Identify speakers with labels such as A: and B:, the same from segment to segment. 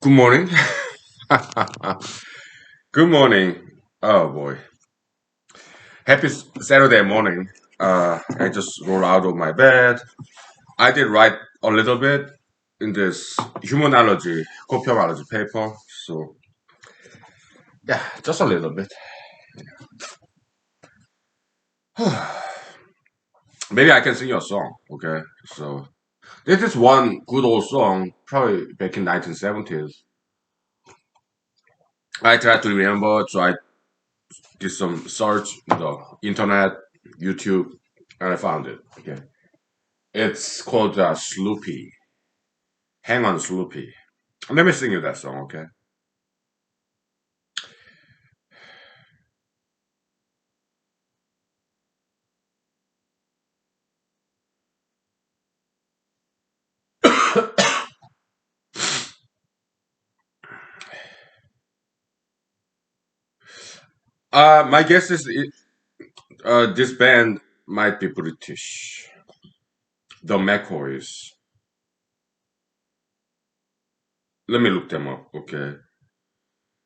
A: Good morning. Good morning. Oh boy. Happy Saturday morning. I just rolled out of my bed. I did write a little bit in this humanology, copiology paper. So yeah, just a little bit. Maybe I can sing you a song. Okay. So this is one good old song, probably back in 1970s. I tried to remember, so I did some search on the internet, YouTube, and I found it. Okay. It's called Sloopy. Hang on, Sloopy. Let me sing you that song, okay? My guess is this band might be British. The McCoys. Let me look them up, okay?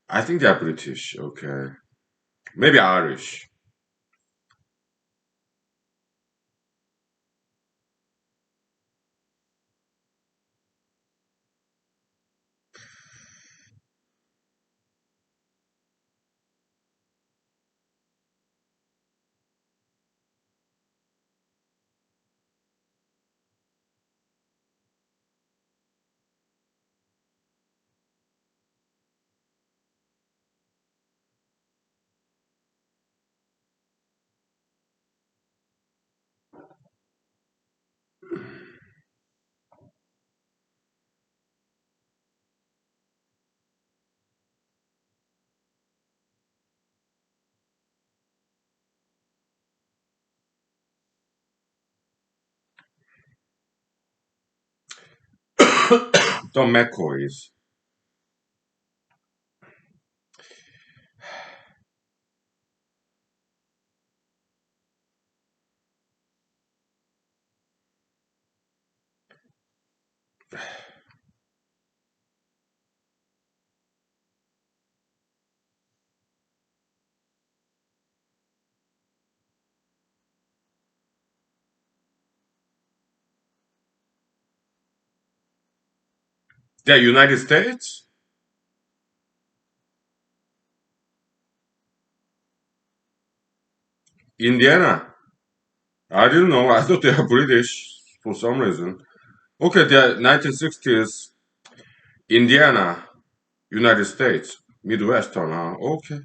A: I think they are British, okay? Maybe Irish. The McCoys. They're United States? Indiana. I didn't know. I thought they were British for some reason. Okay, they're 1960s. Indiana, United States. Midwestern, huh? Okay.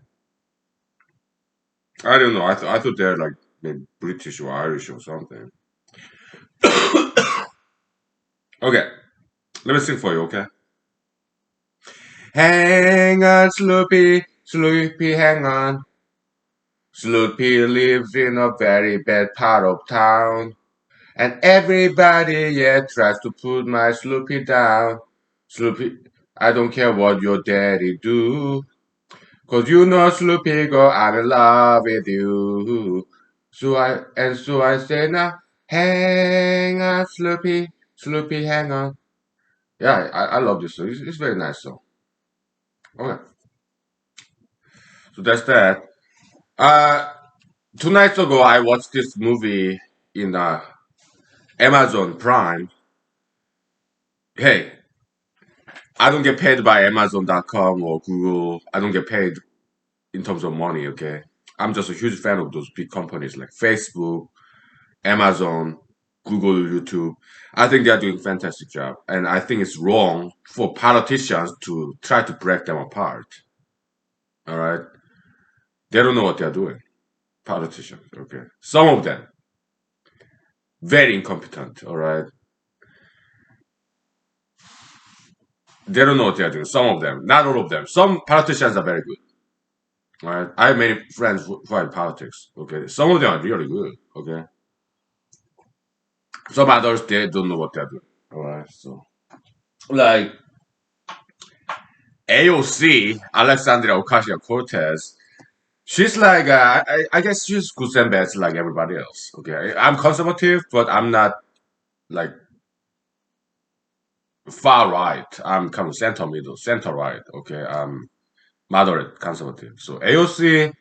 A: I don't know. I thought they're like maybe British or Irish or something. Okay, let me sing for you. Okay. Hang on, Sloopy, Sloopy, hang on. Sloopy lives in a very bad part of town, and everybody yeah tries to put my Sloopy down. Sloopy, I don't care what your daddy do, 'cause you know Sloopy girl, I'm in love with you. So I say now, hang on, Sloopy, Sloopy, hang on. Yeah, I love this song. It's a very nice song. Okay, so that's that. Uh, 2 nights ago, I watched this movie in Amazon Prime. Hey, I don't get paid by Amazon.com or Google. I don't get paid in terms of money, okay? I'm just a huge fan of those big companies like Facebook, Amazon, Google, YouTube. I think they're doing a fantastic job. And I think it's wrong for politicians to try to break them apart. All right? They don't know what they're doing. Politicians, okay? Some of them, very incompetent, all right? They don't know what they're doing. Some of them, not all of them. Some politicians are very good, all right? I have many friends who are in politics, okay? Some of them are really good, okay? Some others, they don't know what they're doing, all right? So, like AOC, Alexandria Ocasio-Cortez, she's like, I guess she's good and bad like everybody else, okay? I'm conservative, but I'm not like far right. I'm kind of center middle, center right. Okay, I'm moderate conservative. So AOC,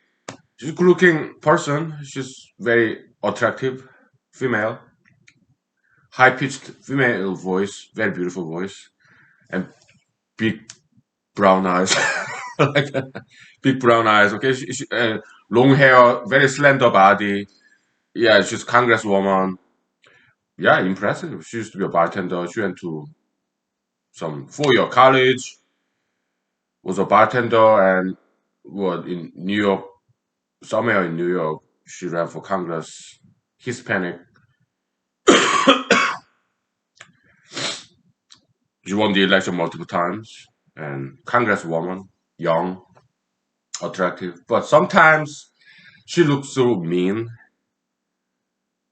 A: she's a good looking person. She's very attractive, female, high pitched female voice, very beautiful voice, and big brown eyes, like big brown eyes. Okay, long hair, very slender body. Yeah, she's congresswoman. Yeah, impressive. She used to be a bartender. She went to some 4-year college, was a bartender, and was in New York, somewhere in New York. She ran for Congress, Hispanic. She won the election multiple times, and congresswoman, young, attractive. But sometimes she looks so mean.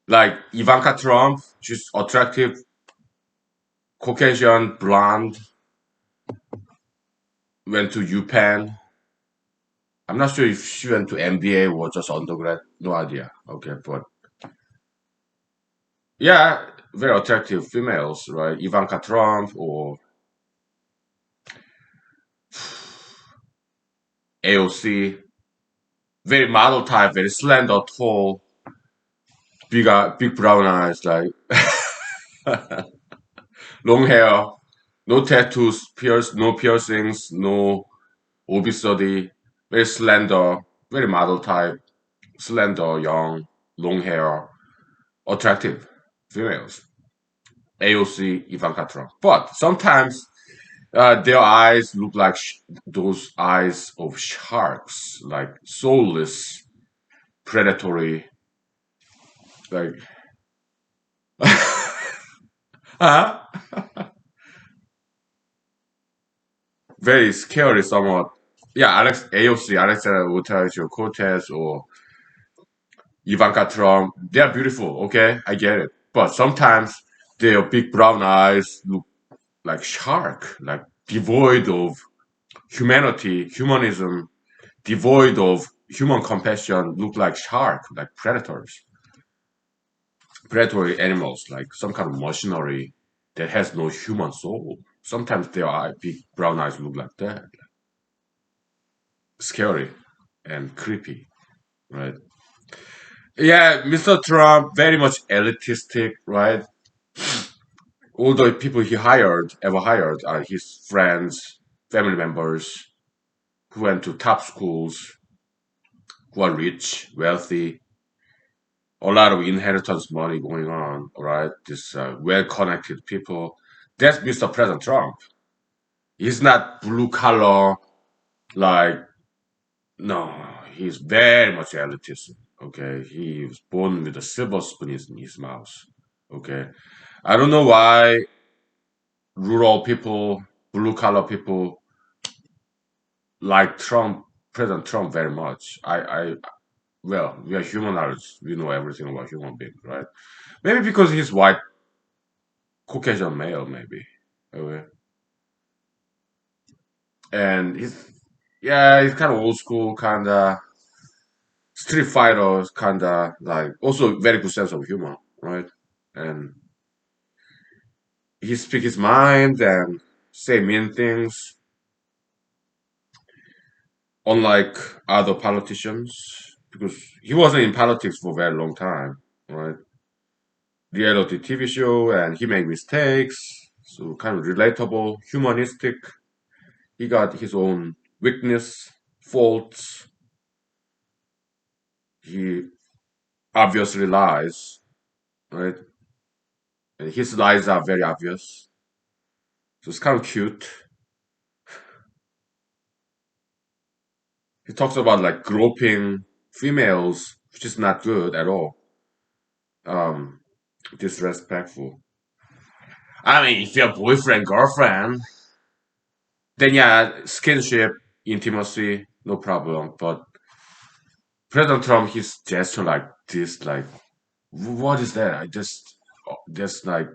A: Like Ivanka Trump, she's attractive, Caucasian, blonde, went to UPenn. I'm not sure if she went to MBA or just undergrad. No idea. Okay, but yeah, very attractive females, right? Ivanka Trump or AOC, very model type, very slender, tall, big brown eyes, like long hair, no tattoos, no piercings, no obesity, very slender, very model type, slender, young, long hair, attractive females. AOC, Ivanka Trump. But sometimes their eyes look like those eyes of sharks, like soulless, predatory, like uh, very scary somewhat. Yeah, AOC, Alexander Ocasio-Cortez, or Ivanka Trump, they're beautiful. Okay, I get it. But sometimes their big brown eyes look like shark, like devoid of humanity, humanism, devoid of human compassion, look like shark, like predators, predatory animals, like some kind of machinery that has no human soul. Sometimes their big brown eyes look like that, scary and creepy, right? Yeah, Mr. Trump, very much elitistic, right? All the people he ever hired, are his friends, family members who went to top schools, who are rich, wealthy, a lot of inheritance money going on, right? This well-connected people. That's Mr. President Trump. He's not blue collar, like, no, he's very much elitist. Okay, he was born with a silver spoon in his mouth. Okay, I don't know why rural people, blue collar people like President Trump very much. Well, we are humanized. We know everything about human beings, right? Maybe because he's white, Caucasian male, maybe. Okay. And yeah, he's kind of old school, kind of street fighter, kind of like also very good sense of humor, right? And he speak his mind and say mean things, unlike other politicians, because he wasn't in politics for a very long time, right? Reality TV show, and he made mistakes, so kind of relatable, humanistic. He got his own weakness, faults. He obviously lies, right? And his lies are very obvious. So it's kind of cute. He talks about like groping females, which is not good at all. Um, Disrespectful. I mean, if you're boyfriend, girlfriend, then yeah, skinship, intimacy, no problem. But President Trump, his gesture like this, like, what is that? I just like,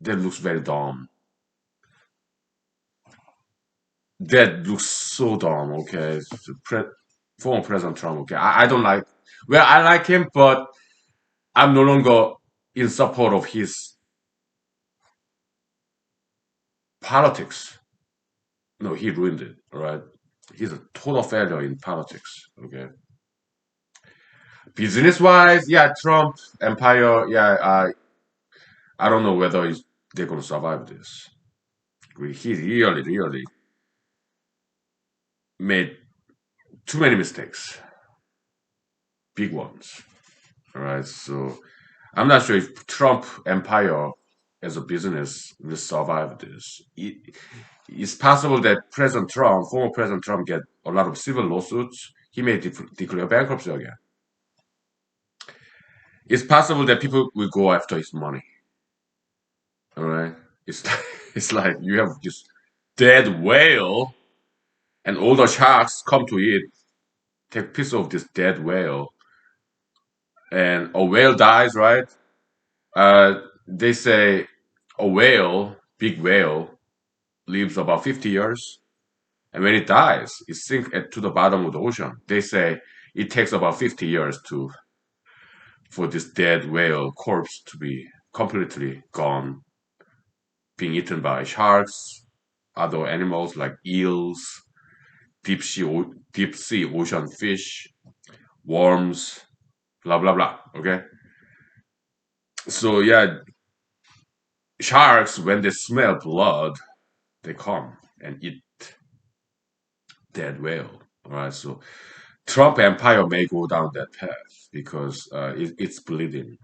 A: that looks very dumb. That looks so dumb. Okay, former President Trump. Okay, I don't like. Well, I like him, but I'm no longer in support of his Politics, no, he ruined it. All right, he's a total failure in politics. Okay, business wise, yeah, Trump empire, yeah, I don't know whether they're gonna survive this. He really made too many mistakes, big ones. All right, so I'm not sure if Trump empire as a business will survive this. It's possible that President Trump, former President Trump, get a lot of civil lawsuits. He may declare bankruptcy again. It's possible that people will go after his money. All right, it's it's like you have this dead whale, and all the sharks come to eat, take piece of this dead whale, and a whale dies, right? They say a whale, big whale, lives about 50 years. And when it dies, it sinks to the bottom of the ocean. They say it takes about 50 years to for this dead whale corpse to be completely gone, being eaten by sharks, other animals like eels, deep sea ocean fish, worms, blah blah blah. Okay, so yeah, sharks when they smell blood, they come and eat dead whale. All right, so Trump empire may go down that path because it's bleeding.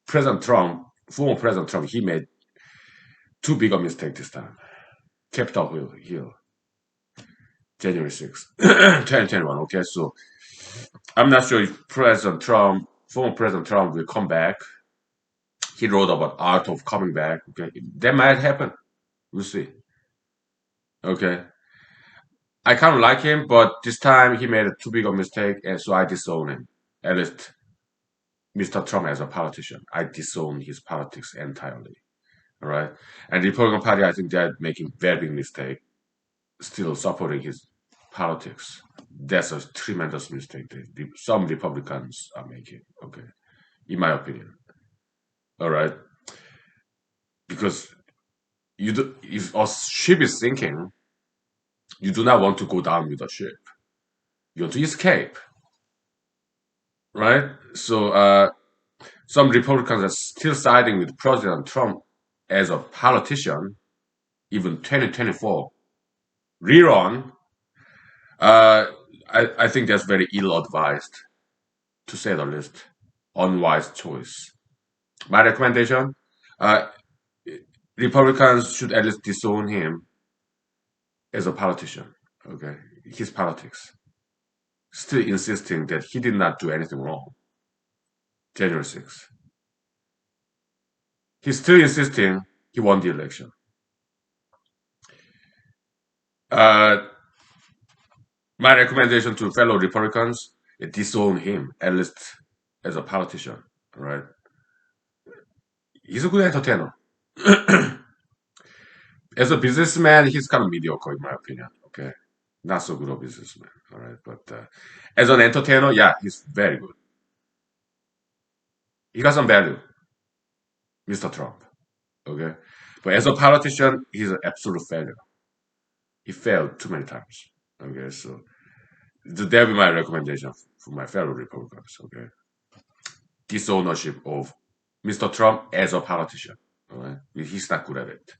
A: President Trump, former President Trump, he made too big a mistake this time. Capitol Hill, January 6th, 2021. Okay, so I'm not sure if President Trump, former President Trump, will come back. He wrote about art of coming back. Okay, that might happen. We'll see. Okay, I kind of like him, but this time he made a too big a mistake, and so I disown him. At least Mr. Trump as a politician, I disown his politics entirely. All right, and the Republican Party, I think they're making very big mistake, still supporting his politics. That's a tremendous mistake that some Republicans are making. Okay, in my opinion. All right, because you do, if a ship is sinking, you do not want to go down with the ship. You want to escape, right? So some Republicans are still siding with President Trump as a politician, even 2024 rerun. Uh, I think that's very ill advised, to say the least. Unwise choice. My recommendation: uh, Republicans should at least disown him as a politician. Okay, his politics. Still insisting that he did not do anything wrong. January 6th. He's still insisting he won the election. Uh, my recommendation to fellow Republicans is disown him, at least as a politician. Right? He's a good entertainer. As a businessman, he's kind of mediocre in my opinion. Okay, not so good a businessman. All right, but as an entertainer, yeah, he's very good. He got some value, Mr. Trump. Okay, but as a politician, he's an absolute failure. He failed too many times. Okay, so that would be my recommendation for my fellow Republicans. Okay, disownership of Mr. Trump as a politician. All right, he's not good at it.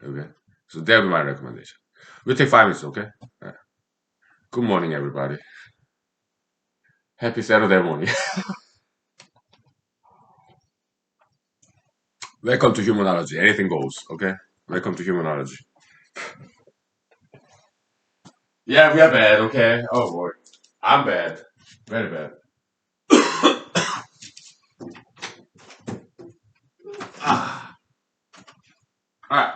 A: Okay, so that would be my recommendation. We'll take 5 minutes. Okay. All right. Good morning, everybody. Happy Saturday morning. Welcome to humanology. Anything goes. Okay. Welcome to humanology. Yeah, we are bad. Okay. Oh boy, I'm bad. Very bad. Ah. All right.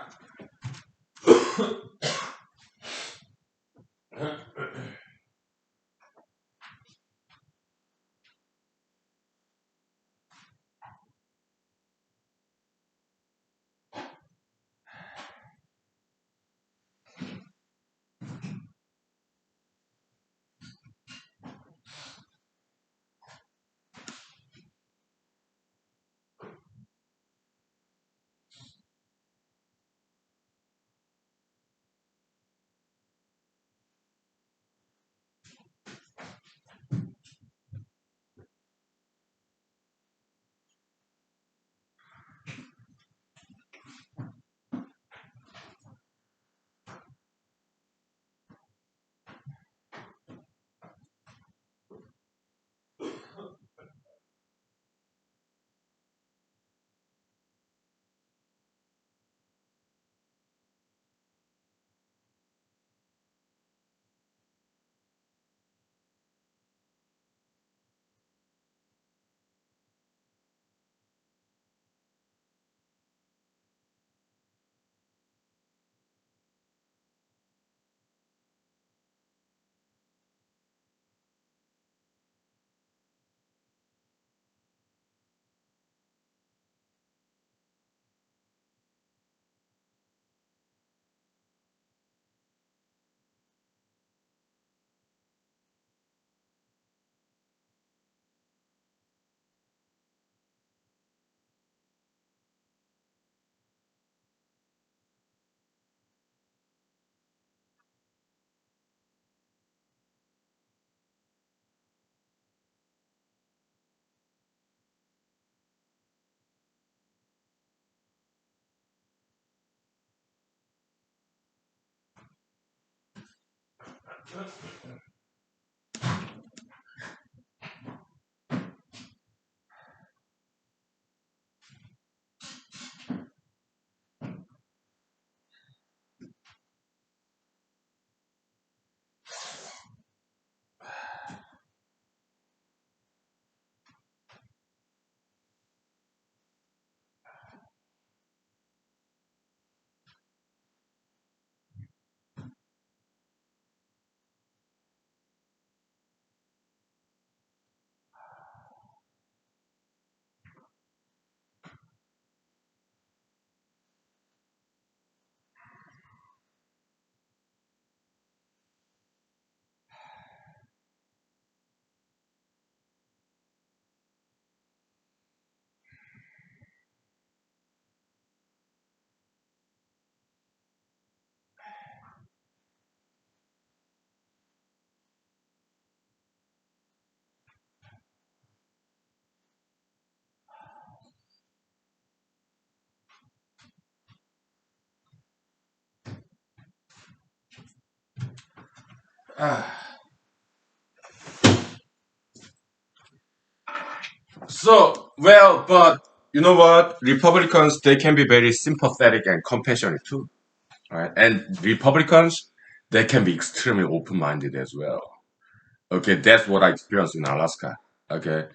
A: So, well, but you know what? Republicans, they can be very sympathetic and compassionate too, right? And Republicans, they can be extremely open-minded as well. Okay, that's what I experienced in Alaska. Okay,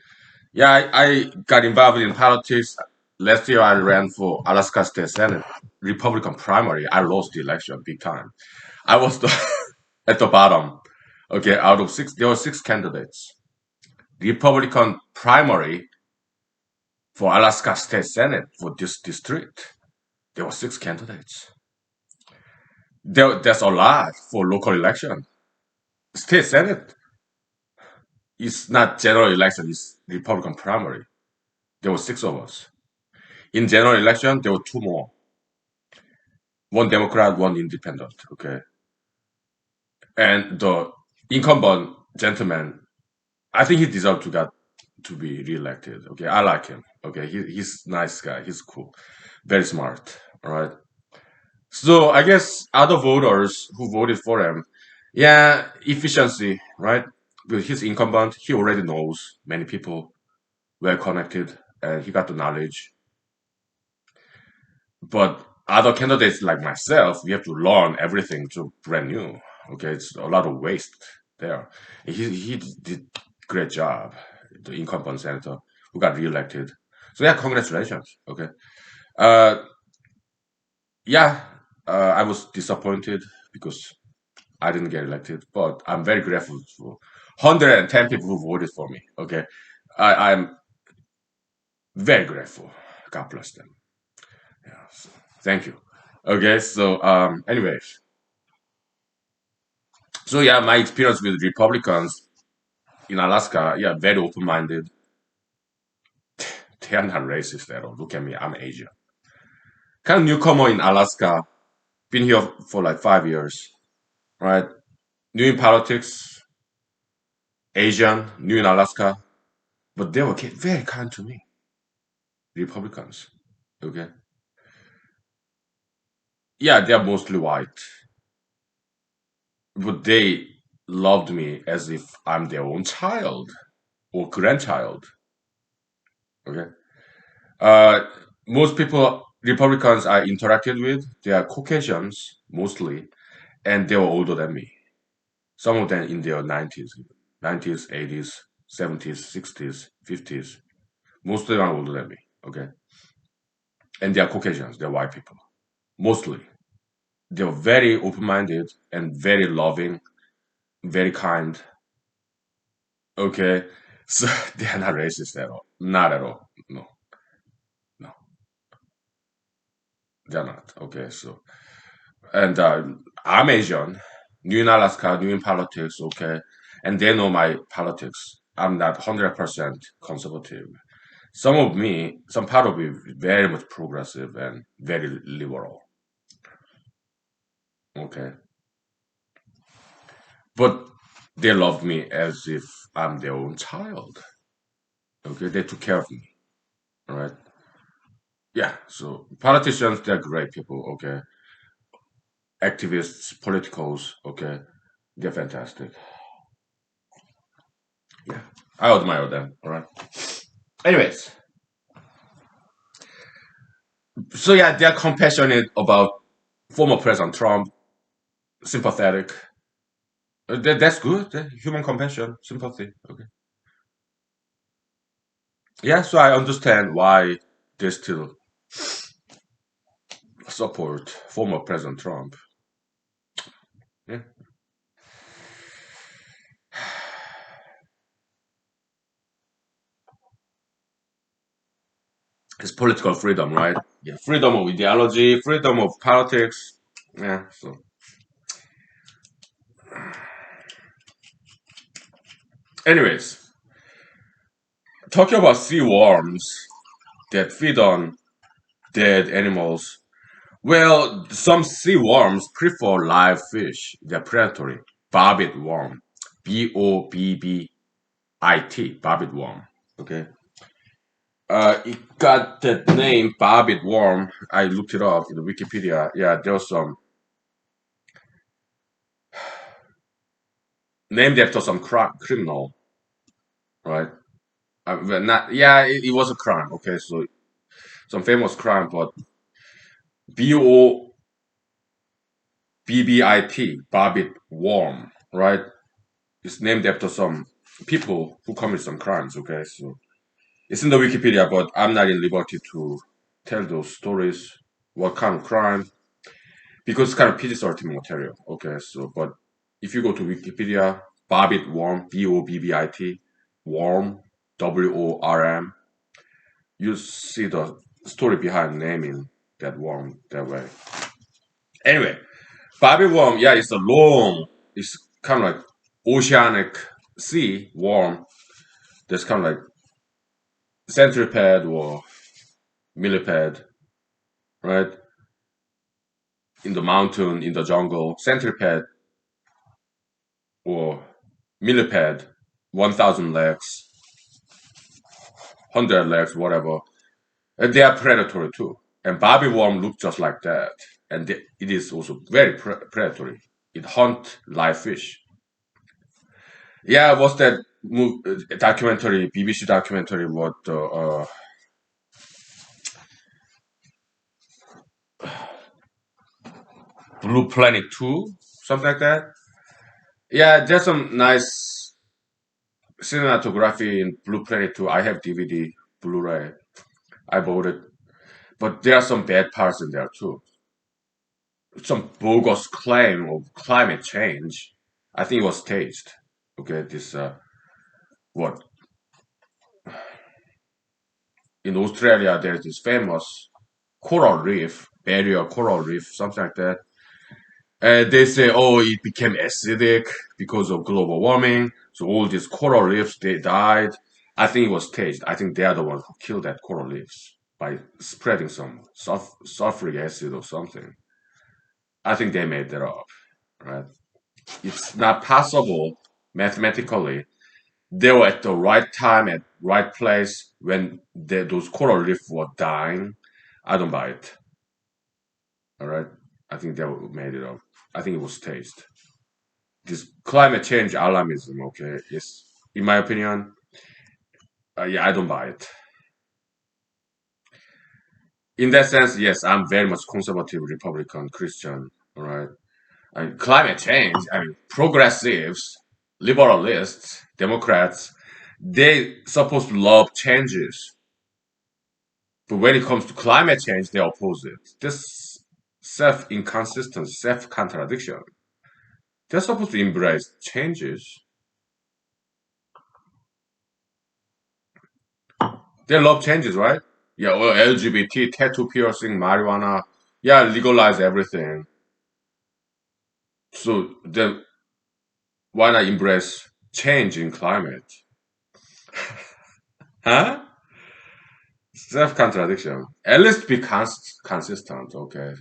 A: yeah, I got involved in politics. Last year, I ran for Alaska State Senate, Republican primary. I lost the election big time. I was the, at the bottom. Okay, out of six, there were six candidates. Republican primary for Alaska State Senate for this district. There were six candidates. That's a lot for local election. State Senate is not general election, it's Republican primary. There were six of us. In general election, there were two more. One Democrat, one independent. Okay. And the incumbent gentleman, I think he deserved to be reelected. Okay. I like him. Okay. He's nice guy. He's cool. Very smart. All right. So I guess other voters who voted for him, yeah, efficiency, right? Because he's incumbent, he already knows many people, well connected, and he got the knowledge. But other candidates like myself, we have to learn everything to brand new. Okay, it's a lot of waste there. He did great job, the incumbent senator who got reelected. So yeah, congratulations. Okay. Uh, yeah, I was disappointed because I didn't get elected, but I'm very grateful for 110 people who voted for me. Okay, I'm very grateful. God bless them. Yeah, so, thank you. Okay, so anyways, so yeah, my experience with Republicans in Alaska, yeah, very open-minded. They are not racist at all. Look at me, I'm Asian. Kind of newcomer in Alaska, been here for like 5 years, right? New in politics, Asian, new in Alaska, but they were very kind to me. Republicans. Okay. Yeah, they're mostly white, but they loved me as if I'm their own child or grandchild. Okay. Uh, most people, Republicans I interacted with, they are Caucasians mostly, and they were older than me. Some of them in their 90s, 80s, 70s, 60s, 50s. Most of them are older than me. Okay. And they are Caucasians, they're white people, mostly. They're very open minded and very loving, very kind. Okay, so they are not racist at all. Not at all. No, no, they're not. Okay, so and I'm Asian, new in Alaska, new in politics. Okay, and they know my politics. I'm not 100% conservative. Some part of me, very much progressive and very liberal. Okay, but they love me as if I'm their own child. Okay, they took care of me. All right. Yeah. So politicians, they're great people. Okay, activists, politicals, okay, They're fantastic. Yeah, I admire them. All right. Anyways, so yeah, they're compassionate about former President Trump, sympathetic. That's good. Human compassion, sympathy. Okay. Yeah, so I understand why they still support former President Trump. Yeah. It's political freedom, right? Yeah, freedom of ideology, freedom of politics. Yeah. So, anyways, talking about sea worms that feed on dead animals. Well, some sea worms prefer live fish. They're predatory. Bobbit worm. Bobbit, bobbit worm. Okay. It got that name, bobbit worm. I looked it up in the Wikipedia. Yeah, there's some named after some criminal, right? Well, not, yeah, it was a crime. Okay, so some famous crime, but Bobbit, bobbit worm, right? It's named after some people who commit some crimes. Okay, so it's in the Wikipedia, but I'm not in liberty to tell those stories. What kind of crime? Because it's kind of PG-13 material. Okay, so but if you go to Wikipedia, Bobbit worm, Bobbit worm, WORM, you see the story behind naming that worm that way. Anyway, Bobbit worm, yeah, it's kind of like oceanic sea worm. There's kind of like centipede or millipede, right? In the mountain, in the jungle, centipede or millipede, 1,000 legs, 100 legs, whatever. And they are predatory too. And Bobby worm look just like that. And it is also very predatory. It hunt live fish. Yeah, what's that documentary, BBC documentary, what Blue Planet 2, something like that. Yeah, there's some nice cinematography in Blue Planet 2. I have DVD, Blu-ray. I bought it. But there are some bad parts in there too. Some bogus claim of climate change. I think it was staged. Okay, this what in Australia there's this famous coral reef, barrier coral reef, something like that. And they say, oh, it became acidic because of global warming. So all these coral reefs they died. I think it was staged. I think they are the ones who killed that coral reefs by spreading some sulfuric acid or something. I think they made that up, right? It's not possible mathematically. They were at the right time at right place when those coral reefs were dying. I don't buy it. All right, I think they made it up. I think it was staged. This climate change alarmism. Okay, yes, in my opinion, yeah, I don't buy it. In that sense, yes, I'm very much conservative, Republican, Christian. All right, I mean, climate change. I mean, progressives, liberalists, Democrats, they supposed to love changes. But when it comes to climate change, they oppose it. This self-inconsistency, self-contradiction. They're supposed to embrace changes. They love changes, right? Yeah, well, LGBT, tattoo piercing, marijuana. Yeah, legalize everything. So then why not embrace change in climate? Huh? Self-contradiction. At least be consistent, okay?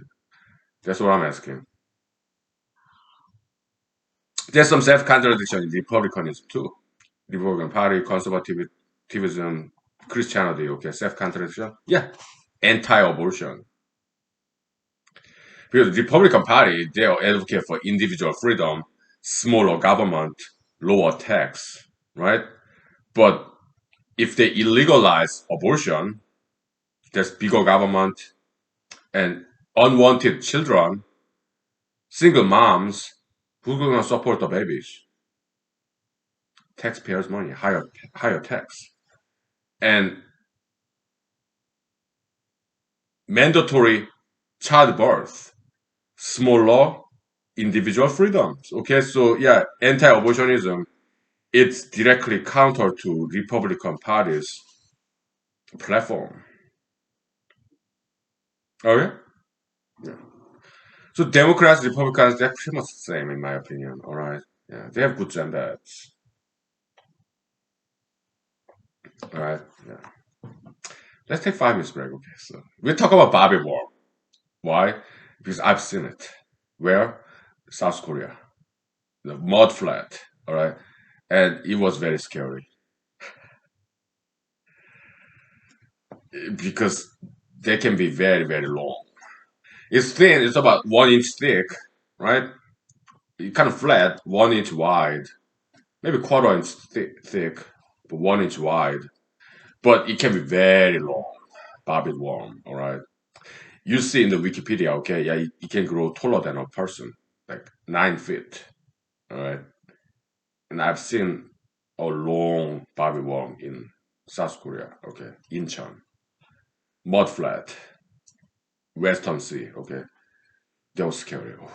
A: That's what I'm asking. There's some self-contradiction in Republicanism too. Republican Party, conservatism, Christianity, okay, self-contradiction. Yeah, anti-abortion. Because the Republican Party, they advocate for individual freedom. smaller government, lower tax, right? But if they illegalize abortion, there's bigger government and unwanted children, single moms, who's gonna support the babies? Taxpayers' money, higher tax, and mandatory childbirth, smaller individual freedoms. Okay, so yeah, anti-abortionism, it's directly counter to Republican Party's platform. Okay, yeah. So Democrats, Republicans, they're pretty much the same in my opinion. All right, yeah, they have good and bads. All right, yeah. Let's take 5 minutes break. Okay, so we'll talk about Bobby War. Why? Because I've seen it. Where? South Korea, the mud flat. All right, and it was very scary because they can be very long. It's thin. It's about 1 inch thick, right? It kind of flat, 1 inch wide, maybe quarter inch thick, but 1 inch wide. But it can be very long, barbed worm. All right. You see in the Wikipedia, okay, yeah, it can grow taller than a person, like 9 feet. All right. And I've seen a long barbed worm in South Korea. Okay, Incheon, mud flat, Western Sea. Okay, that was scary. Oh,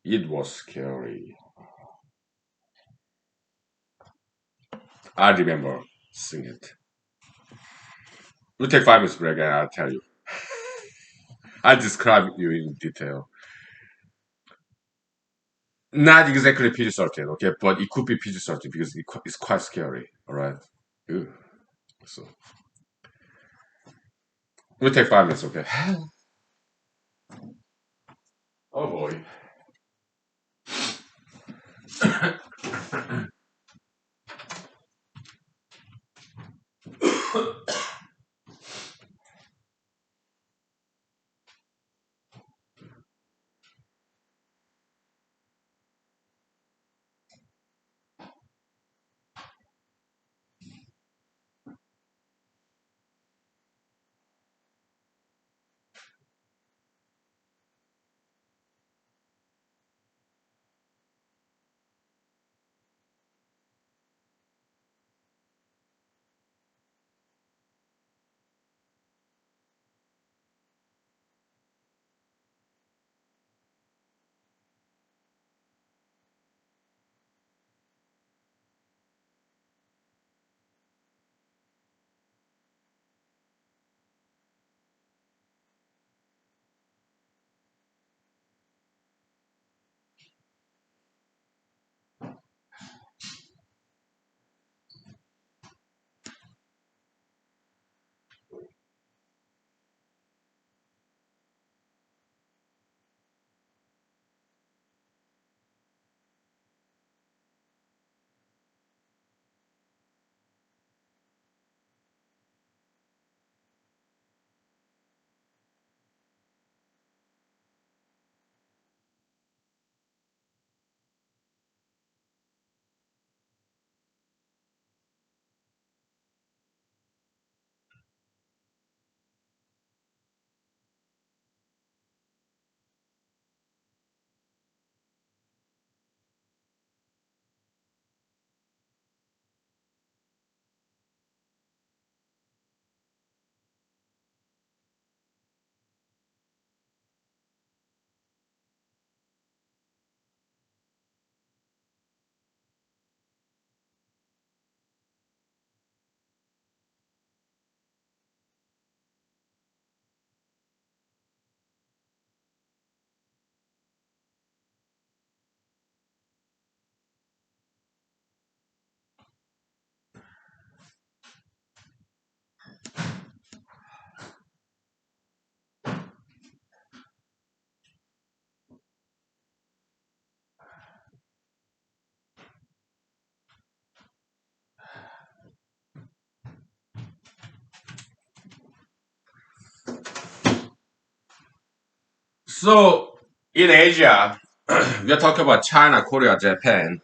A: it was scary. I remember seeing it. We'll take 5 minutes break and I'll tell you. I'll describe you in detail. Not exactly PG-13, okay, but it could be PG-13 because it's quite scary. All right. Ew. So we'll take 5 minutes, okay. Oh boy. So in Asia, We are talking about China, Korea, Japan.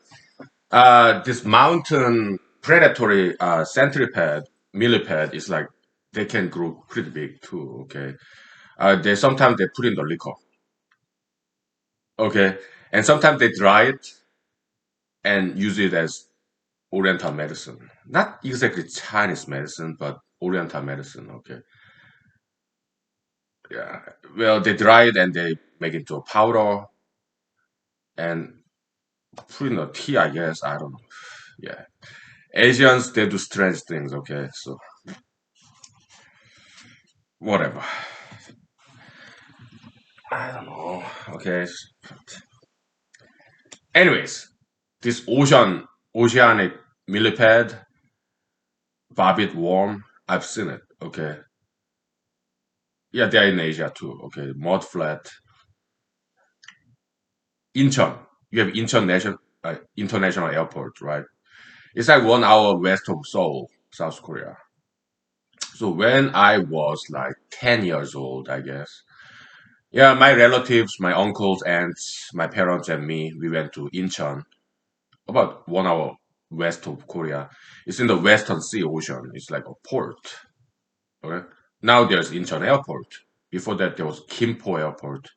A: This mountain predatory centipede, millipede is like they can grow pretty big too. Okay, they sometimes they put in the liquor. Okay, and sometimes they dry it and use it as Oriental medicine. Not exactly Chinese medicine, but Oriental medicine. Okay, yeah. Well, they dry it and they make it into a powder and put in a tea. I guess I don't know. Yeah, Asians they do strange things. Okay, so whatever. I don't know. Okay. Anyways, this oceanic millipede, barbed worm, I've seen it. Okay. Yeah, they're in Asia too. Okay. Mudflat, Incheon. You have Incheon International Airport, right? It's like 1 hour west of Seoul, South Korea. So when I was like 10 years old, I guess. Yeah, my relatives, my uncles, aunts, my parents, and me, we went to Incheon about 1 hour west of Korea. It's in the Western Sea Ocean. It's like a port. Okay. Now there's Incheon Airport. Before that, there was Kimpo Airport,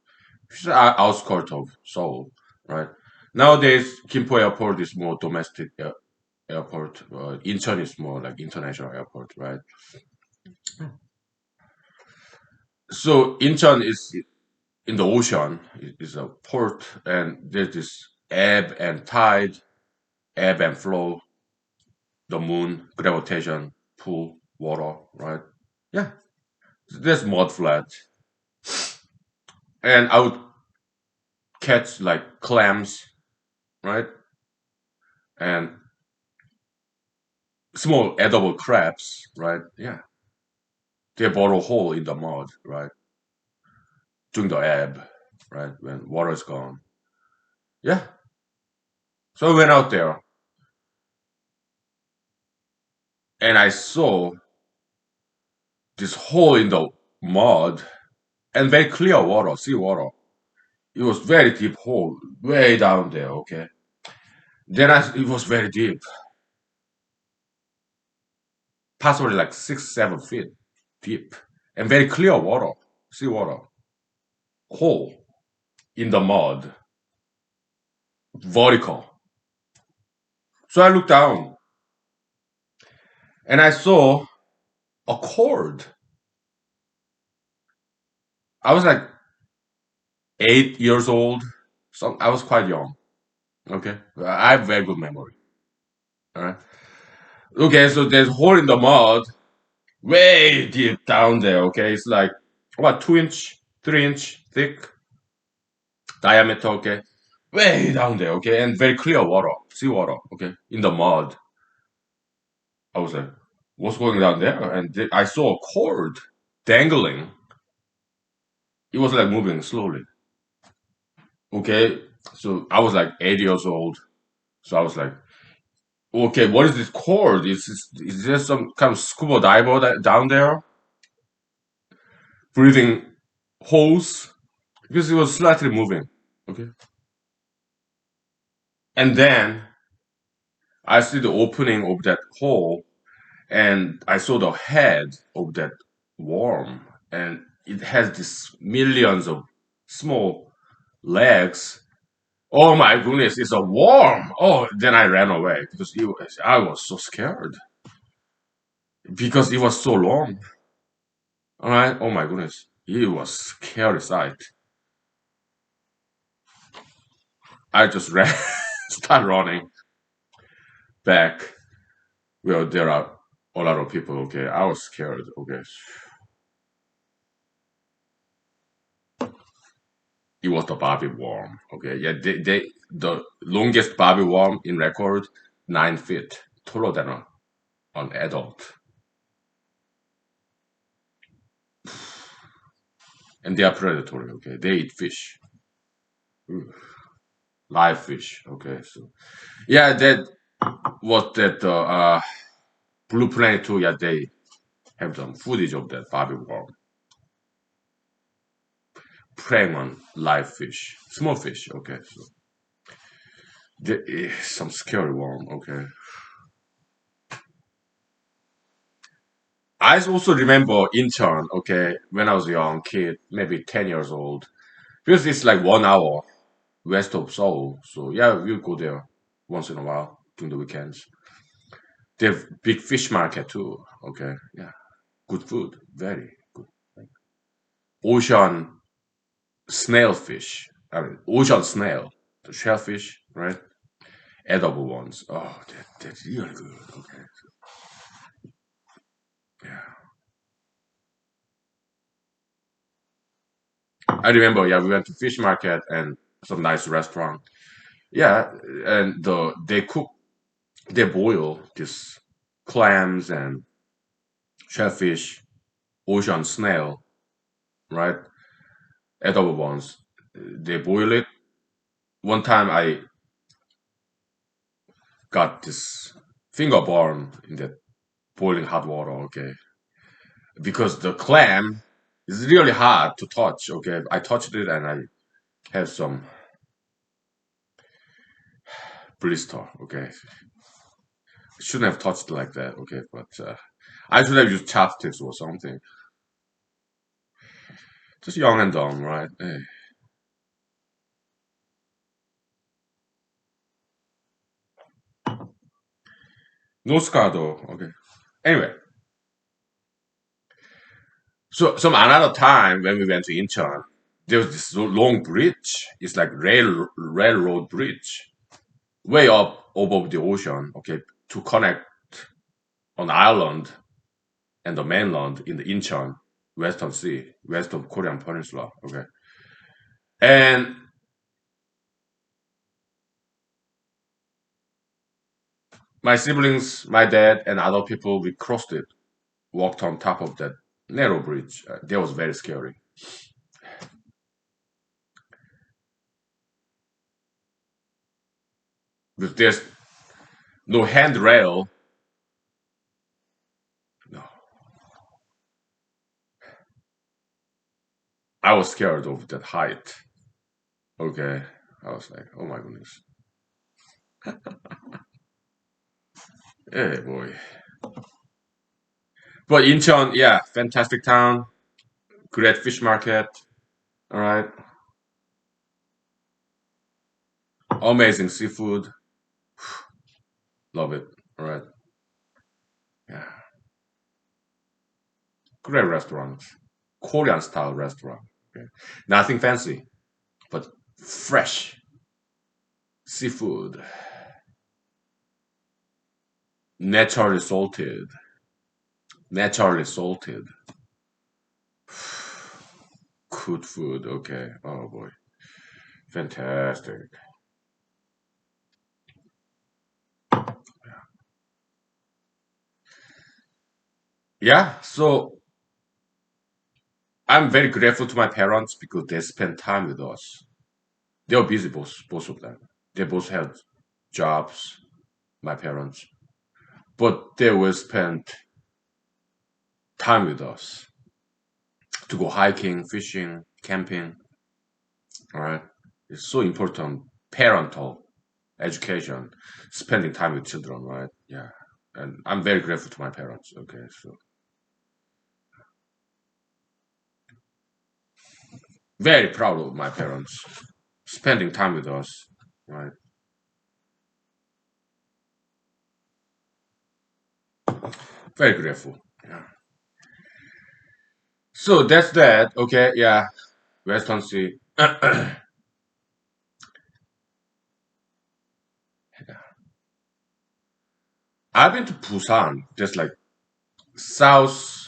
A: which is outskirts of Seoul. Right. Nowadays, Kimpo Airport is more domestic airport. Incheon is more like international airport. Right. So Incheon is in the ocean. Is a port, and there's this ebb and tide, ebb and flow, the moon, gravitation, pull, water, right? Yeah, there's mud flat, and I would catch like clams, right, and small edible crabs, right? Yeah, they bore a hole in the mud, right, during the ebb, right, when water is gone. Yeah, so I went out there and I saw this hole in the mud and very clear water, sea water. It was very deep hole, way down there. Okay, it was very deep, possibly like 6, 7 feet deep, and very clear water, sea water, hole in the mud, vertical. So I looked down and I saw a cord. I was like 8 years old, so I was quite young. Okay, I have very good memory. All right. Okay, so there's a hole in the mud, way deep down there. Okay, it's like about 2 inch, 3 inch thick diameter. Okay, way down there. Okay, and very clear water, sea water. Okay, in the mud. I was like, what's going down there? And I saw a cord dangling. It was like moving slowly. Okay. So I was like 8 years old. So I was like, okay, what is this cord? Is there some kind of scuba diver down there breathing holes? Because it was slightly moving. Okay. And then I see the opening of that hole and I saw the head of that worm, and it has these millions of small legs. Oh my goodness, it's a worm! Oh, then I ran away because I was so scared because it was so long. All right, oh my goodness, it was scary sight. I just ran, start running back where there are a lot of people. Okay, I was scared. Okay, it was the Bobby worm. Okay, yeah, the longest Bobby worm in record, 9 feet, taller than an adult, and they are predatory. Okay, they eat fish, live fish. Okay, so yeah, that was that Blue Planet 2. Yeah, they have some footage of that Bobby worm. preying on live fish, small fish. Okay, so there is some scary one. Okay, I also remember intern. Okay, when I was a young kid, maybe 10 years old, because it's like 1 hour west of Seoul. So yeah, we'll go there once in a while during the weekends. They have big fish market too. Okay, yeah, good food, very good. Ocean snail fish. I mean, ocean snail, the shellfish, right? Edible ones. Oh, that's really good. Okay, yeah. I remember. Yeah, we went to fish market and some nice restaurant. Yeah, and they boil this clams and shellfish, ocean snail, right? Edible ones. They boil it. One time I got this finger burn in that boiling hot water. Okay, because the clam is really hard to touch. Okay, I touched it and I have some blister. Okay, shouldn't have touched it like that. Okay, but I should have used chopsticks or something. Just young and dumb, right? Eh. No scar though. Okay. Anyway, so some another time when we went to Incheon, there was this long bridge. It's like railroad bridge, way up above the ocean. Okay, to connect an island and the mainland in the Incheon, Western Sea, west of Korean Peninsula. Okay, and my siblings, my dad, and other people, we crossed it, walked on top of that narrow bridge. That was very scary. Because there's no handrail. No, I was scared of that height. Okay, I was like, oh my goodness. Hey boy. But Incheon, yeah, fantastic town, great fish market. All right, amazing seafood. Love it. All right, yeah, great restaurants, Korean style restaurant. Okay. Nothing fancy, but fresh seafood, naturally salted, naturally salted. Good food. Okay. Oh boy, fantastic. Yeah. So I'm very grateful to my parents because they spend time with us. They were busy, both of them. They both had jobs. My parents, but they will spend time with us to go hiking, fishing, camping. All right. It's so important. Parental education, spending time with children, right? Yeah. And I'm very grateful to my parents. Okay. So very proud of my parents spending time with us, right? Very grateful. Yeah. So that's that. Okay. Yeah. Western Sea. I've been to Busan, just like southeast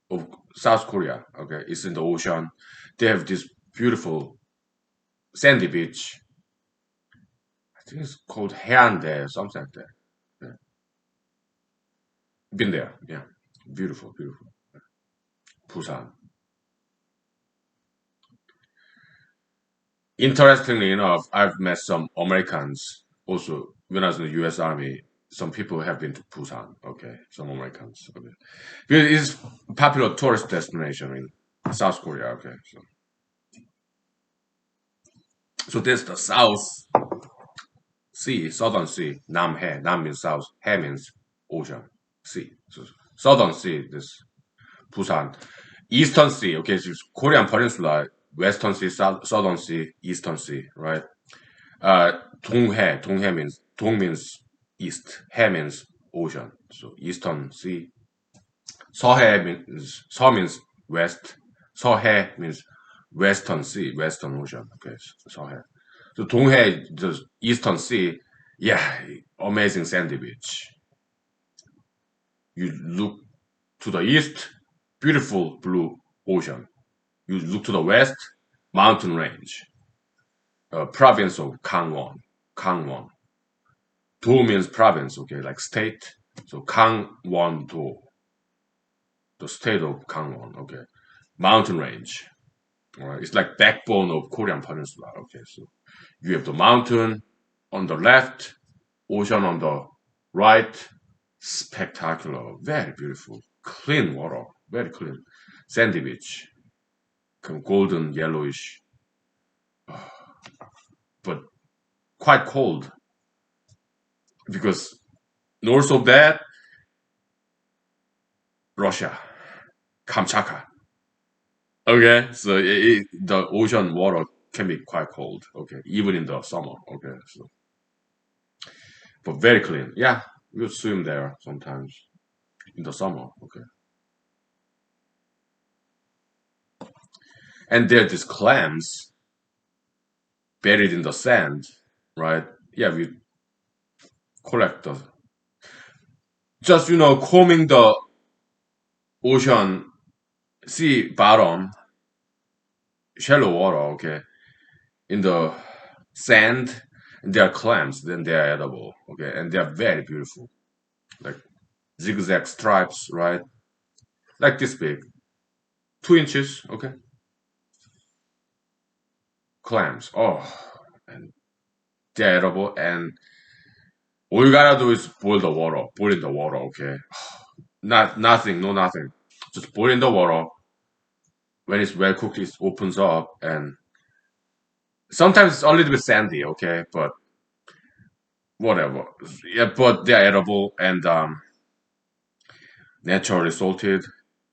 A: of South Korea. Okay, it's in the ocean. They have this beautiful sandy beach. I think it's called Haeundae, something like that. Yeah. Been there, yeah. Beautiful, beautiful. Busan. Interestingly enough, I've met some Americans also when I was in the U.S. Army. Some people have been to Busan. Okay, some Americans. Okay, because it's a popular tourist destination. South Korea. Okay, so this the South Sea, Southern Sea, Namhae. Nam means south, Hae means ocean, sea. So Southern Sea, this Busan. Eastern Sea, okay, so Korean Peninsula, Western Sea, Southern Sea, Eastern Sea, right? Donghae means Dong means east, Hae means ocean. So Eastern Sea. 서 means west. 서해 means Western Sea, Western Ocean. Okay, 서해. So 동해, the Eastern Sea, yeah, amazing sandy beach. You look to the east, beautiful blue ocean. You look to the west, mountain range, province of Gangwon. Gangwon. Do means province, okay, like state. So Gangwon-do, the state of Gangwon, okay. Mountain range. All right, it's like backbone of Korean Peninsula. Okay, so you have the mountain on the left, ocean on the right. Spectacular, very beautiful, clean water, very clean, sandy beach, kind of golden yellowish, but quite cold because north of that, Russia, Kamchatka. Okay, so the ocean water can be quite cold. Okay, even in the summer. Okay, so but very clean. Yeah, we would swim there sometimes in the summer. Okay, and there are these clams buried in the sand, right? Yeah, we collect the just combing the ocean, sea bottom, shallow water. Okay, in the sand, and there are clams. Then they are edible. Okay, and they are very beautiful, like zigzag stripes, right? Like this big, 2 inches. Okay, clams. Oh, and they're edible, and all you gotta do is boil the water, boil in the water. Okay, not nothing, no nothing. Just boil in the water. When it's well cooked, it opens up, and sometimes it's a little bit sandy. Okay, but whatever. Yeah, but they're edible and naturally salted,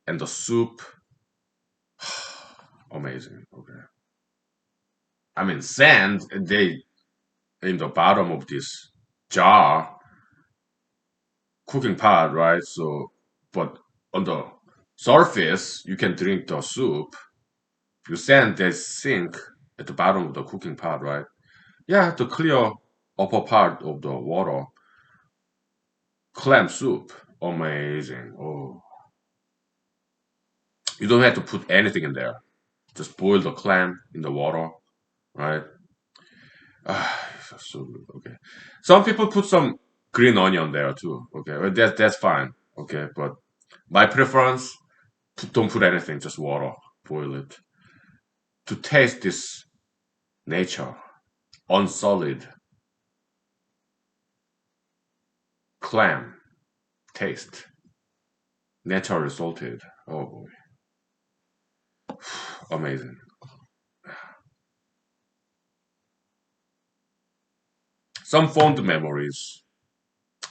A: and the soup, amazing. Okay, I mean sand. They in the bottom of this jar cooking pot, right? So, but on the surface, you can drink the soup. You sand that sink at the bottom of the cooking pot, right? Yeah, the clear upper part of the water, clam soup, amazing. Oh, you don't have to put anything in there. Just boil the clam in the water, right? Ah, so good. Okay. Some people put some green onion there too. Okay, well, that's fine. Okay, but my preference, don't put anything, just water. Boil it to taste this nature, unsullied clam taste, naturally salted. Oh boy, amazing. Some fond memories.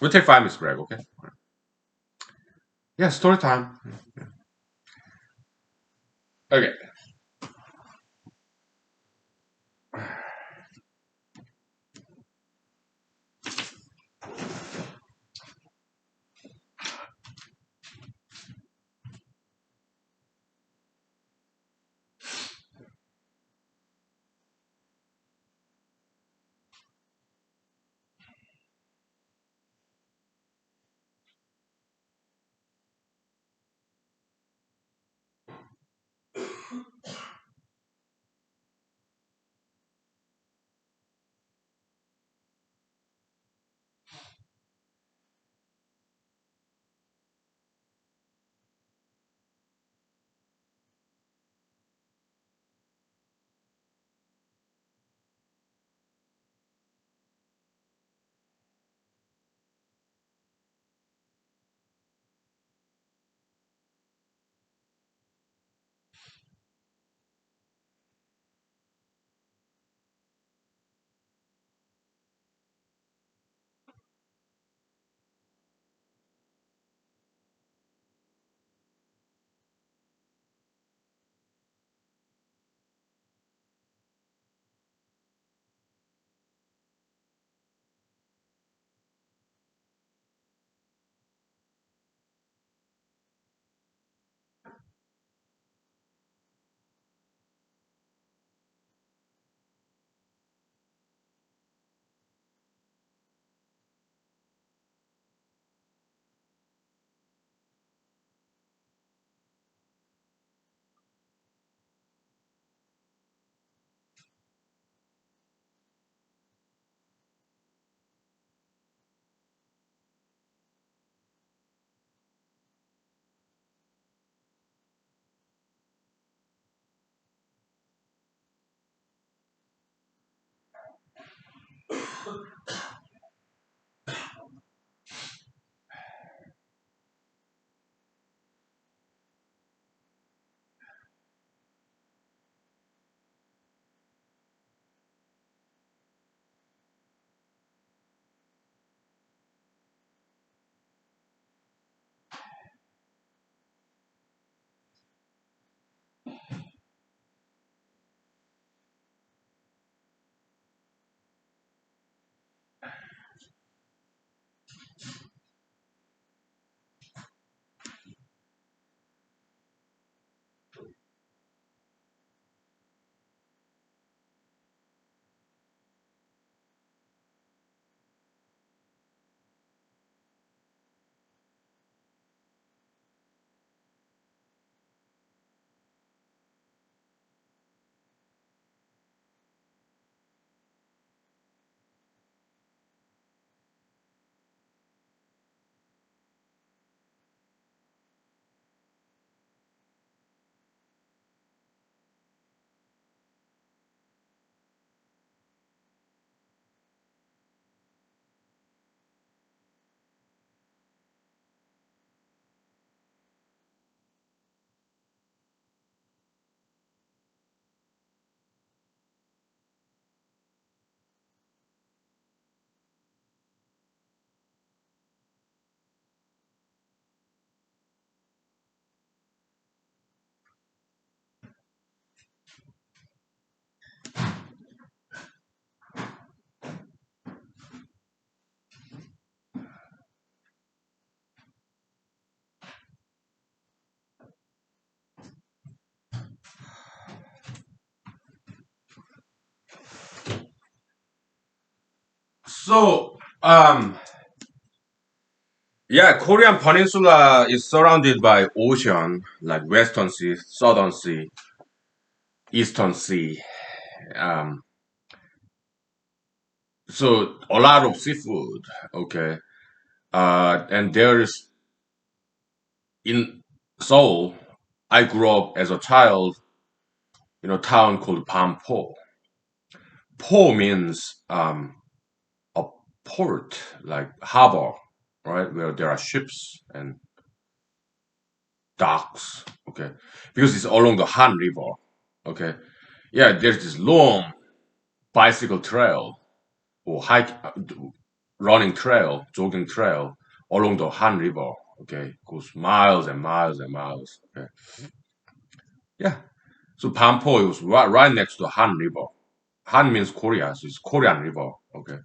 A: We'll take 5 minutes break, okay? Yeah, story time. Okay. So, yeah, Korean Peninsula is surrounded by ocean, like Western Sea, Southern Sea, Eastern Sea. Um, so a lot of seafood. Okay, and there's in Seoul. I grew up as a child in a town called Bampo. Po means a port, like harbor, right, where there are ships and docks. Okay, because it's along the Han River. Okay, yeah, there's this long bicycle trail or hike, running trail, jogging trail along the Han River. Okay, goes miles and miles and miles. Okay, yeah. So Pampo was right next to Han River. Han means Korea, so it's Korean river. Okay,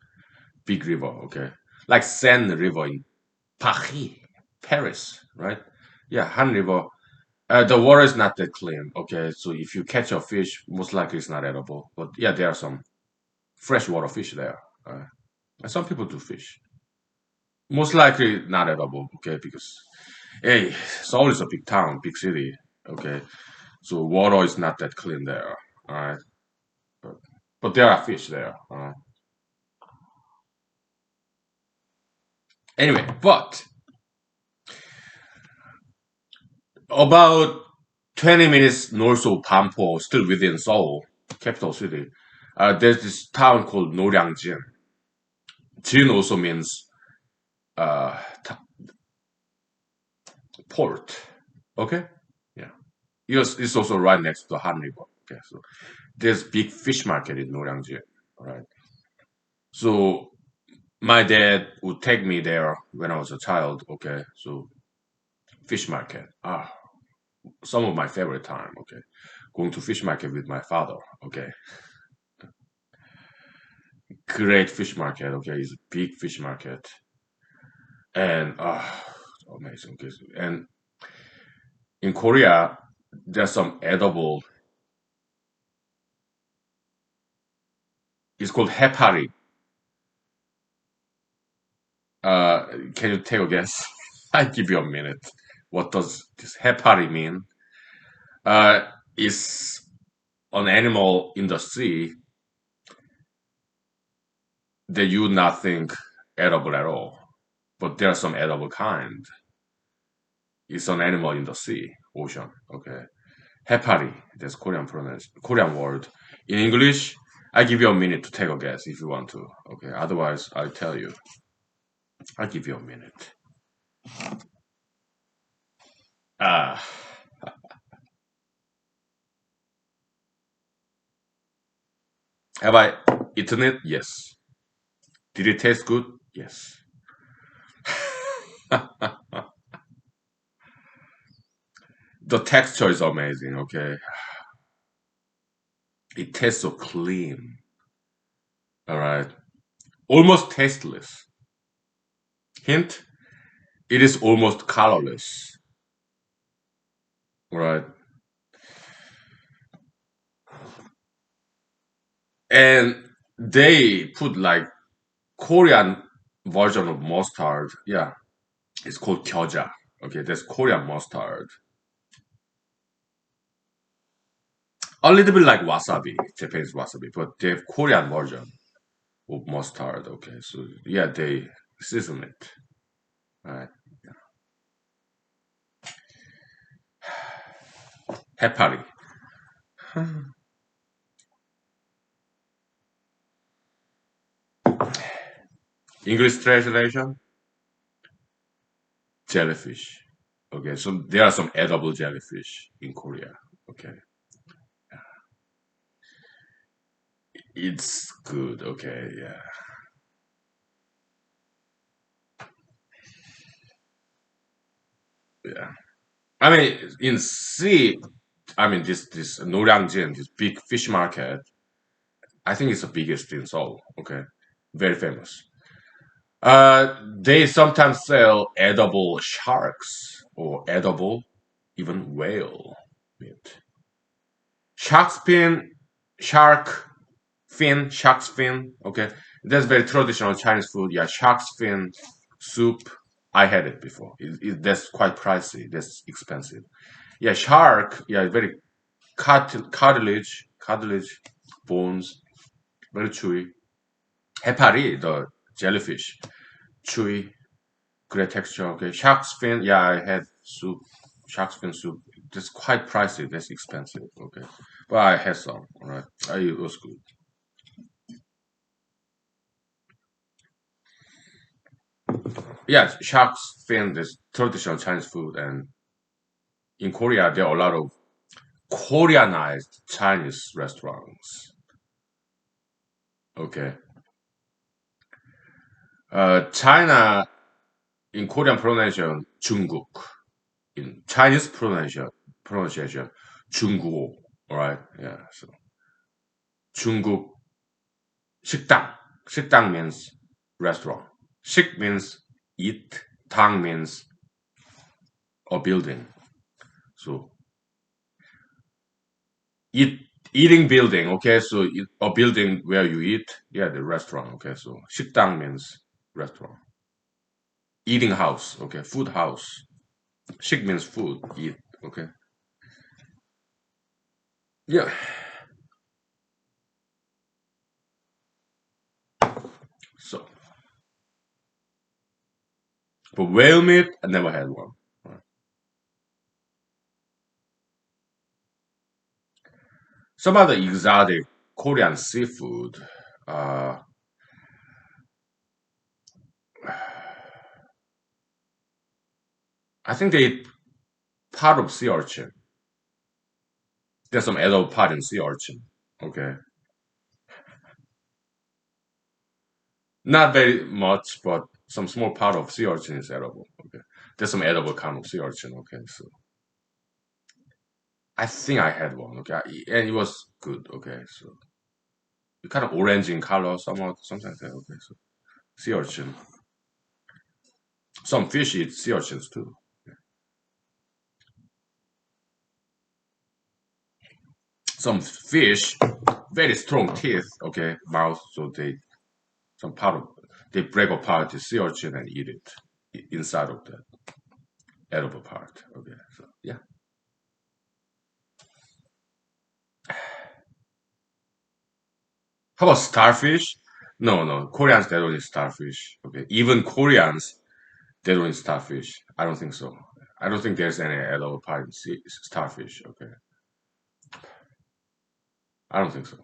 A: big river. Okay, like Seine River in Paris, Paris, right? Yeah, Han River. The water is not that clean. Okay, so if you catch a fish, most likely it's not edible. But yeah, there are some freshwater fish there. And some people do fish. Most likely not edible, okay, because hey, Seoul is a big town, big city, okay, so water is not that clean there, all right, but, but there are fish there. Anyway, but about 20 minutes north of Pampo, still within Seoul, capital city, there's this town called Noryangjin. Jin also means uh, port, okay, yeah. Yes, it's also right next to the Han River. Okay, so there's big fish market in Noryangjin. All right. So my dad would take me there when I was a child. Okay. So fish market. Some of my favorite time. Okay. Going to fish market with my father. Okay. Great fish market. Okay. It's a big fish market. And amazing. Okay. And in Korea, there's some edible. It's called hepari. Can you take a guess? I give you a minute. What does this hepari mean? Is an animal in the sea that you would not think edible at all, but there are some edible kind. It's an animal in the sea, ocean. Okay, hepari. That's Korean word. In English, I give you a minute to take a guess if you want to. Okay, otherwise I'll tell you. I'll give you a minute. Ah, have I eaten it? Yes. Did it taste good? Yes. The texture is amazing. Okay, it tastes so clean. All right, almost tasteless. Hint: it is almost colorless. Right, and they put like Korean version of mustard. Yeah, it's called gyoza. Okay, that's Korean mustard. A little bit like wasabi, Japanese wasabi, but they have Korean version of mustard. Okay, so yeah, they season it. Right, hepari. English translation: jellyfish. Okay, so there are some edible jellyfish in Korea. Okay, it's good. Okay, yeah, yeah. I mean, in sea, I mean this Noryangjin, this big fish market. I think it's the biggest in Seoul. Okay, very famous. They sometimes sell edible sharks or edible, even whale meat. Shark's fin, shark's fin. Okay, That's very traditional Chinese food. Yeah, shark's fin soup. I had it before. That's quite pricey. That's expensive. Yeah, shark. Yeah, very cartilage, bones, very chewy. 해파리, the jellyfish, chewy, great texture. Okay, shark's fin. Yeah, I had soup. Shark's fin soup. That's quite pricey. That's expensive. Okay, but I had some. All right, it was good. Yeah, shark's fin is traditional Chinese food, and in Korea there are a lot of Koreanized Chinese restaurants. Okay, China in Korean pronunciation 중국, in Chinese pronunciation 중국어. All right, yeah. So 중국 식당. 식당 means restaurant. 식 means eat. 당 means a building. So eat eating building. Okay, so a building where you eat. Yeah, the restaurant. Okay, so 식당 means restaurant. Eating house. Okay, food house. 식 means food. Eat. Okay. Yeah. So, but whale meat, I never had one. Some other exotic Korean seafood. Uh, I think they eat part of sea urchin. There's some edible part in sea urchin. Okay, not very much, but some small part of sea urchin is edible. Okay, there's some edible kind of sea urchin. Okay, so I think I had one. Okay, and it was good. Okay, so kind of orange in color, somewhat, something like that. Okay, so sea urchin. Some fish eat sea urchins too. Some fish, very strong teeth. Okay, mouth, so they some part of they break apart the sea urchin and eat it inside of the edible part. Okay, so yeah. How about starfish? No, no, Koreans they don't eat starfish. Okay, even Koreans they don't eat starfish. I don't think so. I don't think there's any edible part in starfish. Okay, I don't think so.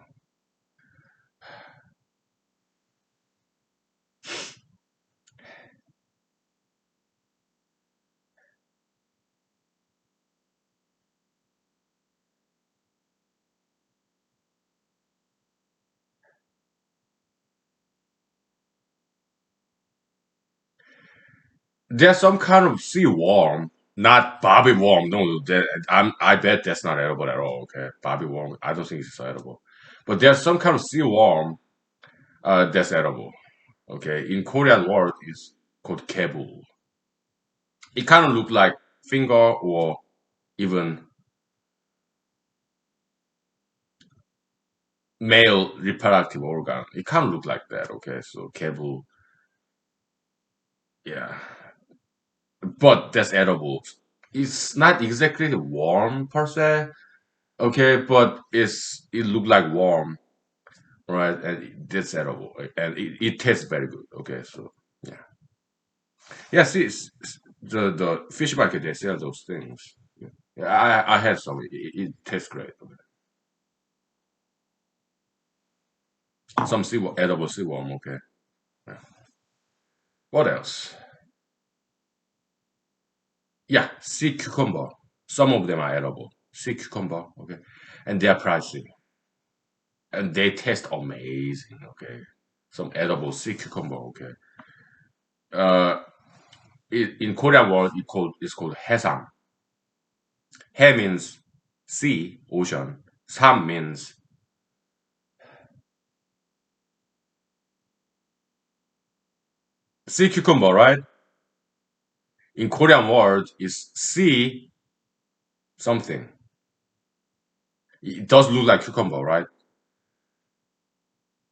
A: There's some kind of sea worm, not bobby worm. No, I bet that's not edible at all. Okay, bobby worm. I don't think it's edible. But there's some kind of sea worm that's edible. Okay, in Korean word is called kebul. It kind of look like finger or even male reproductive organ. It kind of look like that. Okay, so kebul, yeah, but that's edible. It's not exactly warm per se. Okay, but it look like warm, right? And it's edible, and it tastes very good. Okay, so yeah, yeah. See, the fish market they sell those things. Yeah, yeah I had some. It tastes great. Okay. Some edible sea worm. Okay. Yeah. What else? Yeah, sea cucumber. Some of them are edible. Sea cucumber. Okay, and they are pricey, and they taste amazing. Okay, some edible sea cucumber. Okay. Uh, in Korean word, it's called 해삼. 해 means sea, ocean. 삼 means sea cucumber, right? In Korean word, is sea something. It does look like cucumber, right?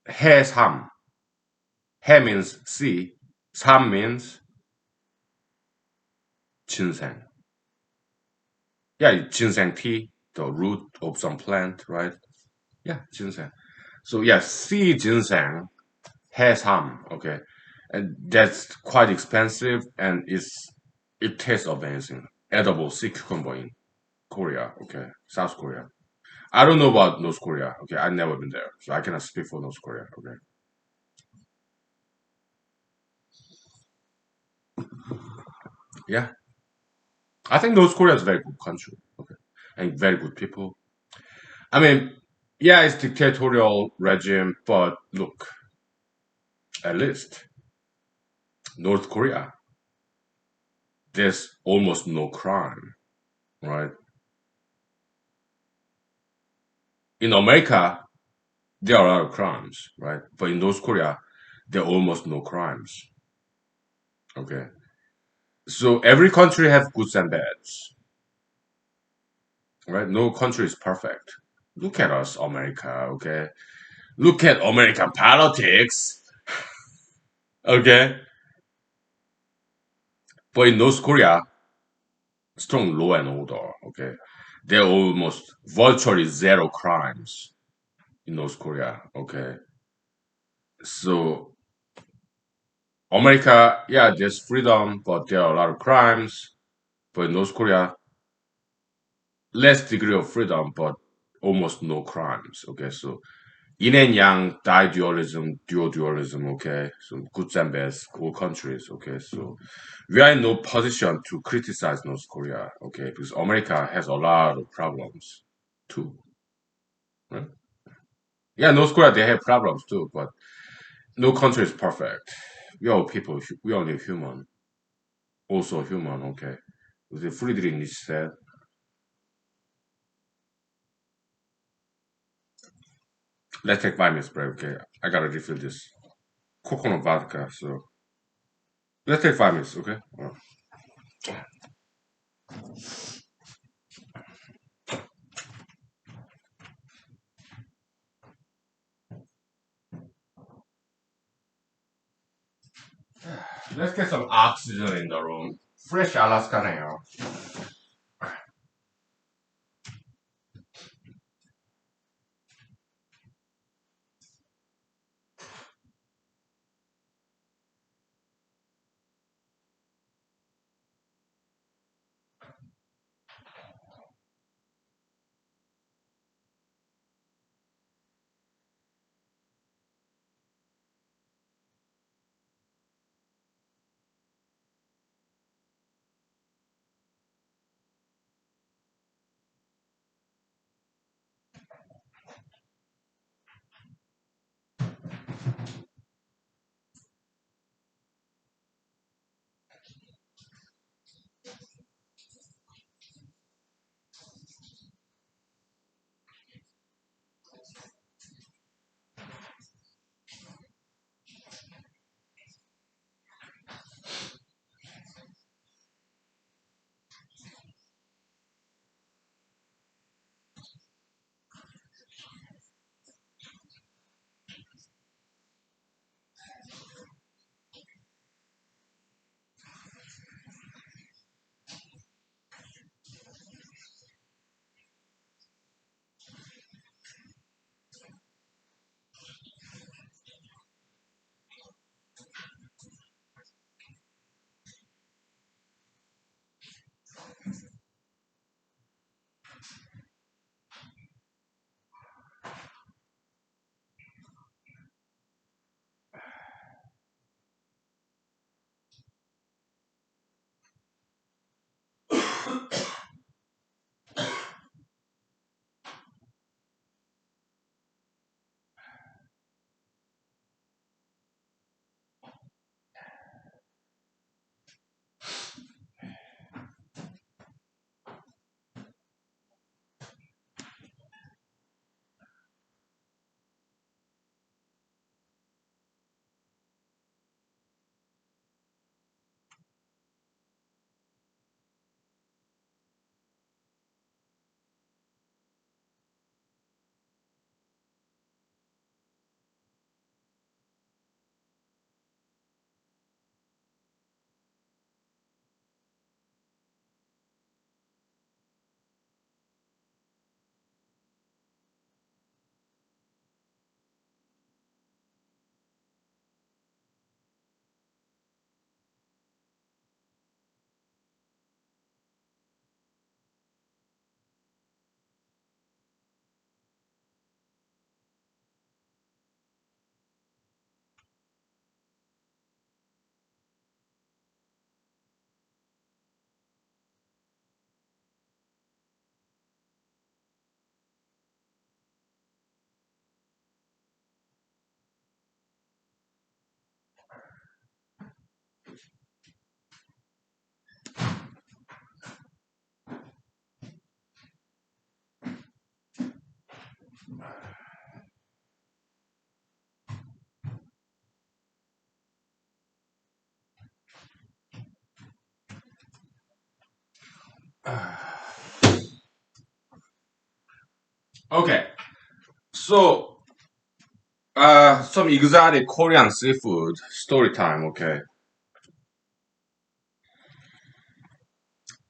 A: 해삼. He means sea. Sam means ginseng. Yeah, ginseng tea, the root of some plant, right? Yeah, ginseng. So yeah, sea ginseng has ham. Okay, and that's quite expensive, and it tastes amazing. Edible sea cucumber in Korea. Okay, South Korea. I don't know about North Korea. Okay, I've never been there, so I cannot speak for North Korea. Okay, yeah, I think North Korea is a very good country. Okay, and very good people. I mean, yeah, it's dictatorial regime, but look, at least North Korea, there's almost no crime, right? In America, there are a lot of crimes, right? But in North Korea, there are almost no crimes. Okay, so every country have goods and bads, right? No country is perfect. Look at us, America. Okay, look at American politics. Okay, but in North Korea, strong law and order. Okay, there are almost virtually zero crimes in North Korea. Okay, so America, yeah, there's freedom, but there are a lot of crimes. But in North Korea, less degree of freedom, but almost no crimes. Okay, so yin and yang, dualism, dual dualism. Okay, so goods and bads, all countries. Okay, so we are in no position to criticize North Korea. Okay, because America has a lot of problems too. Right? Yeah, North Korea they have problems too, but no country is perfect. We are all people. We are only human. Also human. Okay. The Friedrich Nietzsche said, let's take 5 minutes break. Okay, I gotta refill this coconut vodka. So let's take 5 minutes. Okay. Let's get some oxygen in the room. Fresh Alaska air. Okay, so some exotic Korean seafood story time. Okay,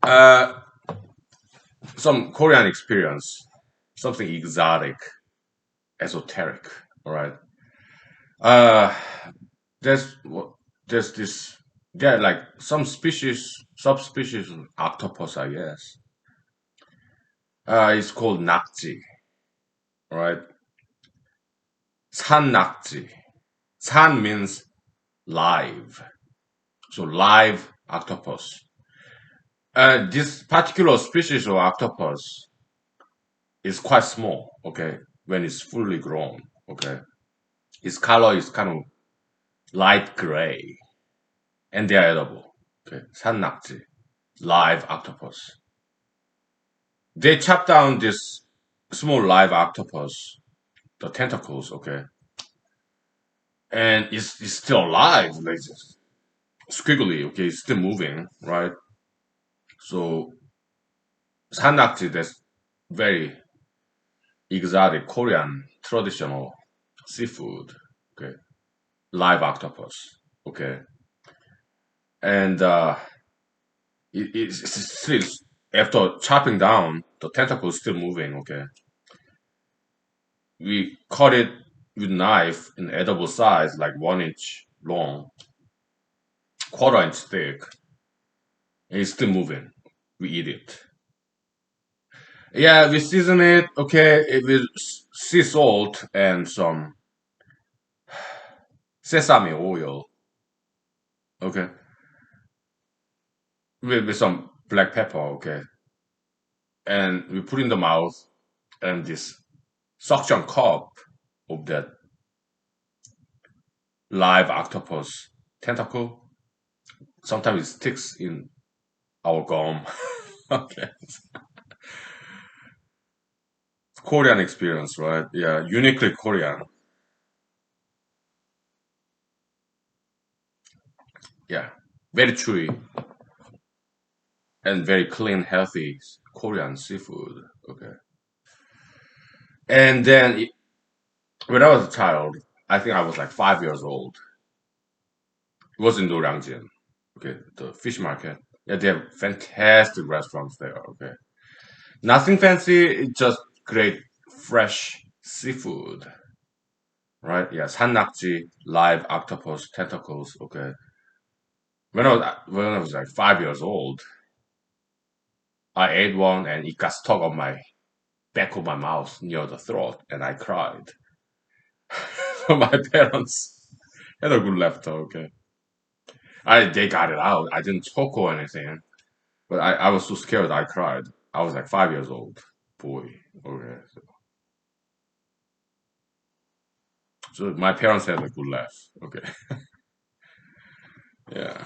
A: uh, some Korean experience, something exotic, esoteric. All right. Uh, there's there's this there are like some species, subspecies of octopus, I guess. It's called nakji. All right. 산 낙지. 산 means live. So live octopus. This particular species of octopus is quite small, okay, when it's fully grown, okay. Its color is kind of light gray, and they are edible, okay. 산 낙지, live octopus. They chop down this small live octopus, the tentacles, okay, and it's still alive, like squiggly, okay, it's still moving, right? So 산낙지, that's very exotic Korean traditional seafood. Okay, live octopus. Okay, and it's still after chopping down, the tentacle is still moving. Okay, we cut it with knife in edible size, like 1 inch long, quarter-inch thick, and it's still moving. We eat it. Yeah, we season it. Okay, with sea salt and some sesame oil. Okay, with some black pepper. Okay, and we put in the mouth and this suction cup of that live octopus tentacle. Sometimes it sticks in our gum. Okay. Korean experience, right? Yeah, uniquely Korean. Yeah, very chewy and very clean, healthy Korean seafood. Okay. And then when I was a child, I think I was like 5 years old. It was in Noryangjin. Okay, the fish market. Yeah, they have fantastic restaurants there. Okay, nothing fancy, it's just great fresh seafood, right? Yeah, 산낙지, live octopus tentacles. Okay, when I was like 5 years old, I ate one and it got stuck on my back of my mouth near the throat, and I cried. So my parents had a good laughter. Okay, they got it out. I didn't choke or anything, but I was so scared. I cried. I was like 5 years old, boy. Okay, so my parents had a good laugh. Okay, yeah.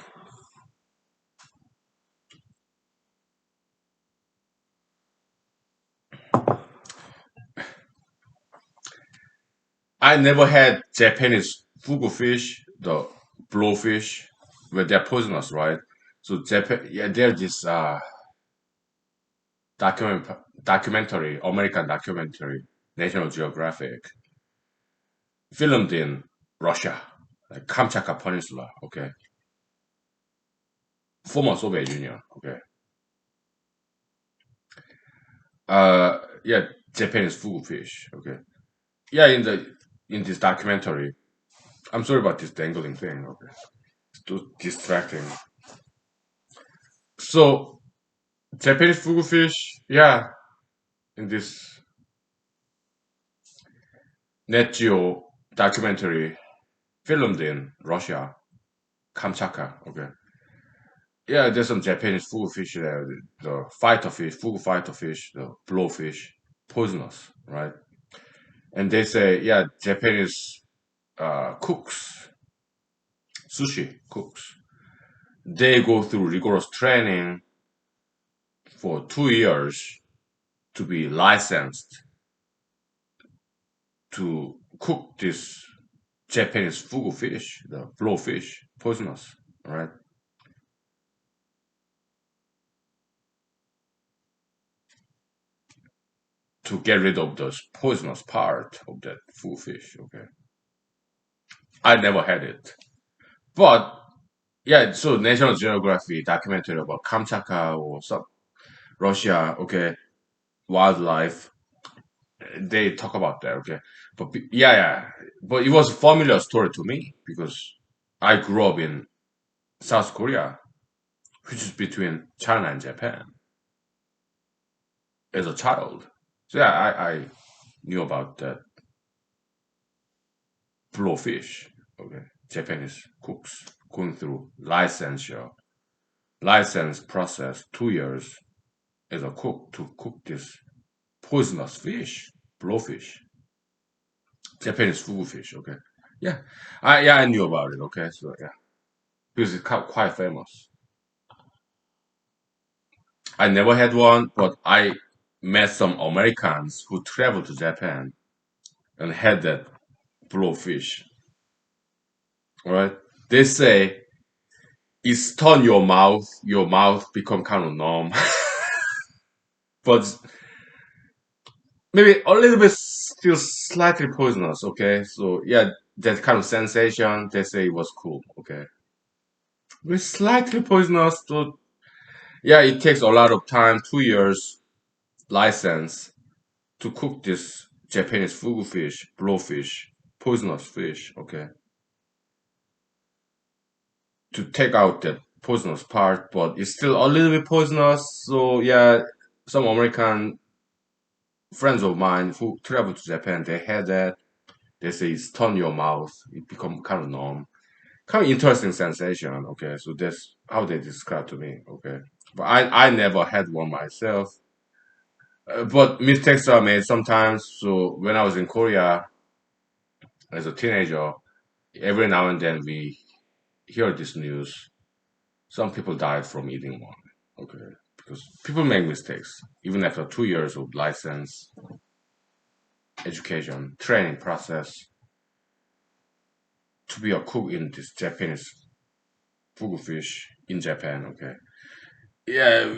A: I never had Japanese fugu fish, the blowfish, where they're poisonous, right? So Japan, yeah, there's this document documentary, American documentary, National Geographic, filmed in Russia, like Kamchatka Peninsula, okay, former Soviet Union, okay. Yeah, Japanese fugu fish, okay. Yeah, in this documentary, I'm sorry about this dangling thing, okay, it's too distracting. So Japanese fugu fish, yeah, in this Net Geo documentary filmed in Russia, Kamchatka. Okay, yeah, there's some Japanese fugu fish there. The fighter fish, fugu fighter fish, the blowfish, poisonous, right? And they say, yeah, Japanese cooks, sushi cooks, they go through rigorous training for 2 years to be licensed to cook this Japanese fugu fish, the blowfish, poisonous, right? To get rid of the poisonous part of that fugu fish. Okay, I never had it, but yeah. So National Geography documentary about Kamchatka or some Russia. Okay, wildlife. They talk about that. Okay, but yeah, yeah. But it was a familiar story to me because I grew up in South Korea, which is between China and Japan as a child. So yeah, I knew about that blowfish. Okay, Japanese cooks going through license process 2 years as a cook to cook this poisonous fish, blowfish, Japanese fugu fish. Okay, yeah, I knew about it. Okay, so yeah, because it's quite famous. I never had one, but I met some Americans who traveled to Japan and had that blowfish. All right, they say it's turn your mouth become kind of numb, but maybe a little bit still slightly poisonous. Okay, so yeah, that kind of sensation they say it was cool. Okay, it's slightly poisonous. So yeah, it takes a lot of time, 2 years license to cook this Japanese fugu fish, blowfish, poisonous fish. Okay, to take out that poisonous part, but it's still a little bit poisonous. So yeah, some American friends of mine who traveled to Japan, they had that. They say it's turn your mouth, it become kind of numb. Kind of interesting sensation. Okay, so that's how they describe to me. Okay, but I never had one myself. But mistakes are made sometimes. So when I was in Korea as a teenager, every now and then we hear this news. Some people died from eating one. Okay, because people make mistakes even after 2 years of license, education, training process to be a cook in this Japanese fugu fish in Japan. Okay, yeah,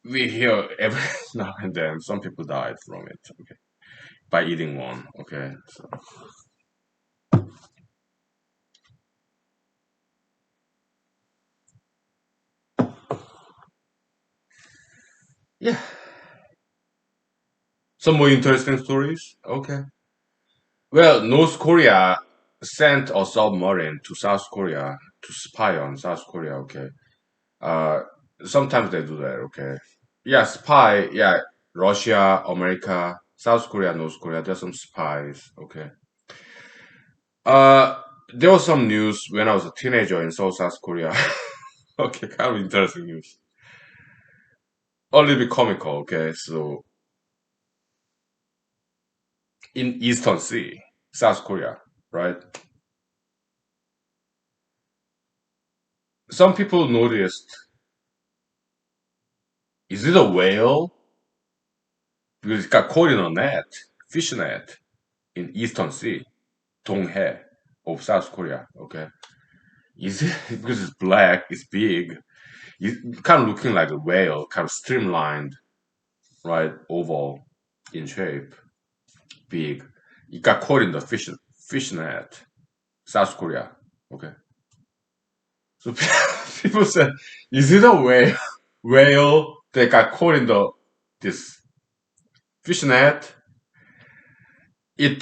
A: we hear every now and then some people died from it. Okay, by eating one. Okay, so yeah, some more interesting stories. Okay, well, North Korea sent a submarine to South Korea to spy on South Korea. Okay, uh, sometimes they do that. Okay, yeah, spy. Yeah, Russia, America, South Korea, North Korea. There's some spies. Okay. Uh, there was some news when I was a teenager in South Korea. Okay, kind of interesting news. A little bit comical. Okay, so in Eastern Sea, South Korea, right? Some people noticed, is it a whale? Because it got caught in a net, fish net, in Eastern Sea, Donghae of South Korea. Okay, is it because it's black, it's big, it's kind of looking like a whale, kind of streamlined, right, oval in shape, big. It got caught in the fish net, South Korea. Okay, so people said, is it a whale that got caught in the this fish net? It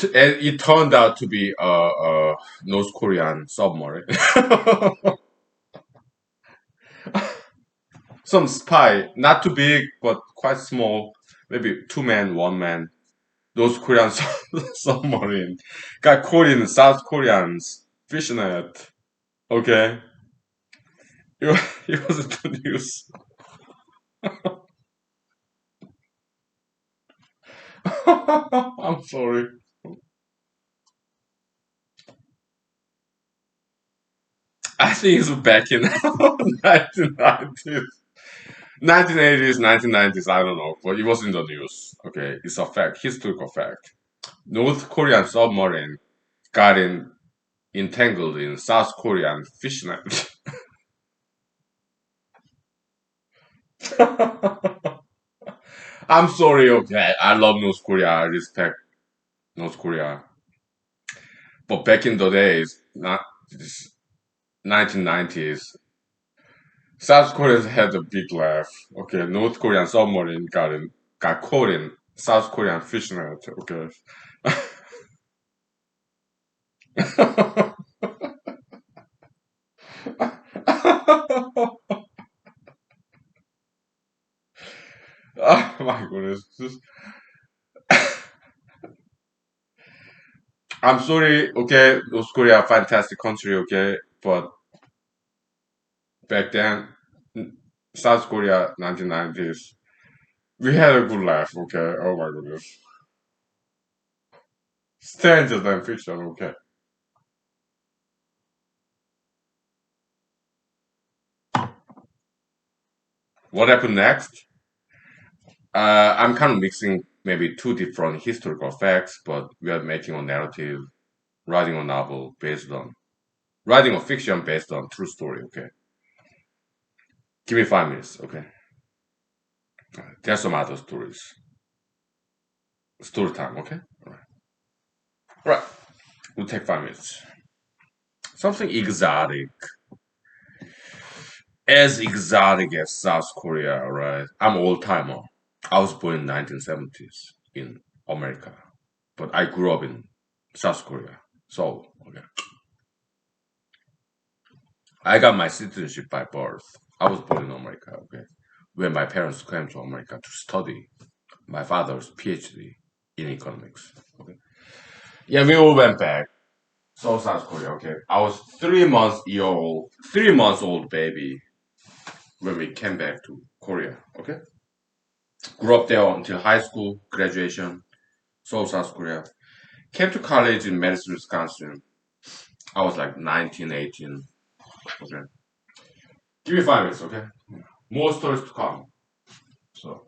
A: turned out to be a North Korean submarine. Some spy, not too big but quite small, maybe 2 men, 1 man. North Korean submarine got caught in South Koreans fish net. Okay, it was the news. I'm sorry. I think it's back in 1990s. 1980s, 1990s, I don't know, but it was in the news. Okay, it's a fact, historical fact. North Korean submarine got entangled in South Korean fishnet. I'm sorry, okay. I love North Korea. I respect North Korea. But back in the days, not 1990s, South Korea had a big laugh. Okay, North Korean submarine got caught in South Korean fishnet. Okay. Oh my goodness. I'm sorry, okay, North Korea, fantastic country, okay, but back then, South Korea, 1990s, we had a good laugh, okay, oh my goodness. Stranger than fiction, okay. What happened next? I'm kind of mixing maybe two different historical facts, but we are making a narrative, writing a novel based on, writing a fiction based on true story, okay. Give me 5 minutes, okay. There's some other stories. Story time, okay? Alright. Right. We'll take 5 minutes. Something exotic. As exotic as South Korea, right? I'm old timer. I was born in 1970s in America, but I grew up in South Korea. So, okay. I got my citizenship by birth. I was born in America, okay. When my parents came to America to study, my father's PhD in economics. Okay. Yeah, we all went back. So South Korea, okay. I was 3 months old baby when we came back to Korea, okay. Grew up there until high school, graduation, Seoul, South Korea. Came to college in Madison, Wisconsin. I was like 19, 18. Okay. Give me 5 minutes, okay? More stories to come. So,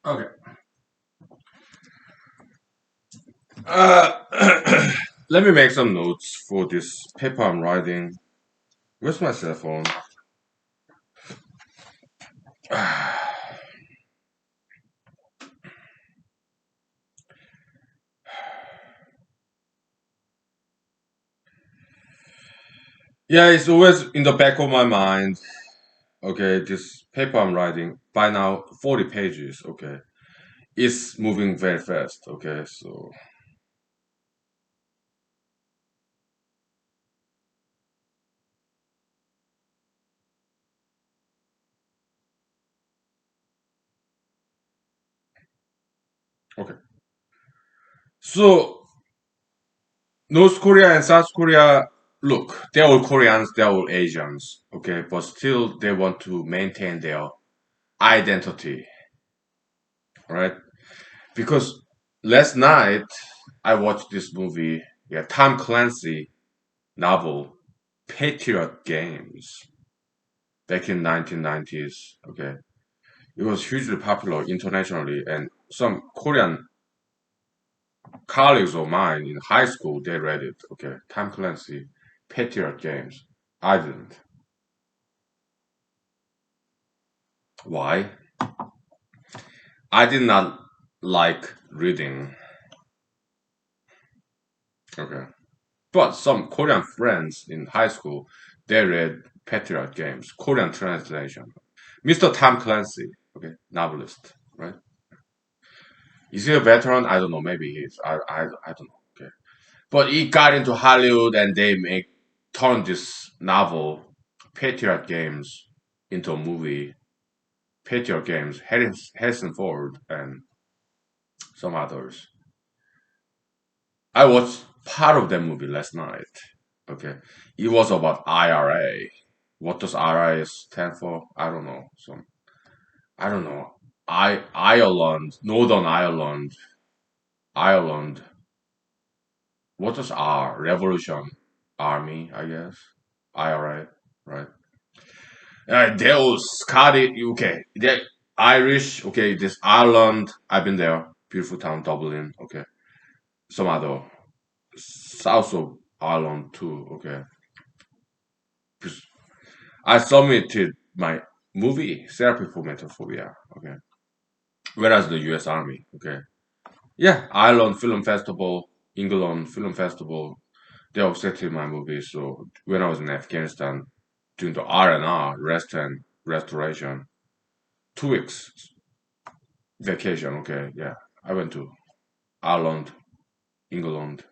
A: Okay. Uh, let me make some notes for this paper I'm writing. Where's my cell phone? Yeah, it's always in the back of my mind. Okay, this paper I'm writing by now 40 pages. Okay, it's moving very fast. Okay, so okay, so North Korea and South Korea, look, they're all Koreans, they're all Asians. Okay, but still they want to maintain their identity, right? Because last night I watched this movie, yeah, Tom Clancy novel, Patriot Games, back in 1990s. Okay, it was hugely popular internationally, and some Korean colleagues of mine in high school they read it. Okay, Tom Clancy, Patriot Games. I didn't. Why? I did not like reading. Okay, but some Korean friends in high school they read Patriot Games, Korean translation. Mr. Tom Clancy, okay, novelist, right? Is he a veteran? I don't know. Maybe he is. I don't know. Okay, but he got into Hollywood and they make turned this novel, Patriot Games, into a movie. Patriot Games, Harrison Ford and some others. I watched part of that movie last night. Okay, it was about IRA. What does IRA stand for? I don't know. I don't know. Ireland, Northern Ireland, Ireland. What does R? Revolution Army, I guess. IRA, right? There was Scottish, okay. They Irish, okay. This Ireland, I've been there. Beautiful town, Dublin, okay. Some other south of Ireland too, okay. I submitted my movie therapy for metaphobia, okay. Whereas the U.S. Army, okay. Yeah, Ireland Film Festival, England Film Festival, they accepted my movie. So when I was in Afghanistan doing the R&R, rest and restoration, 2 weeks vacation. Okay, yeah, I went to Ireland, England,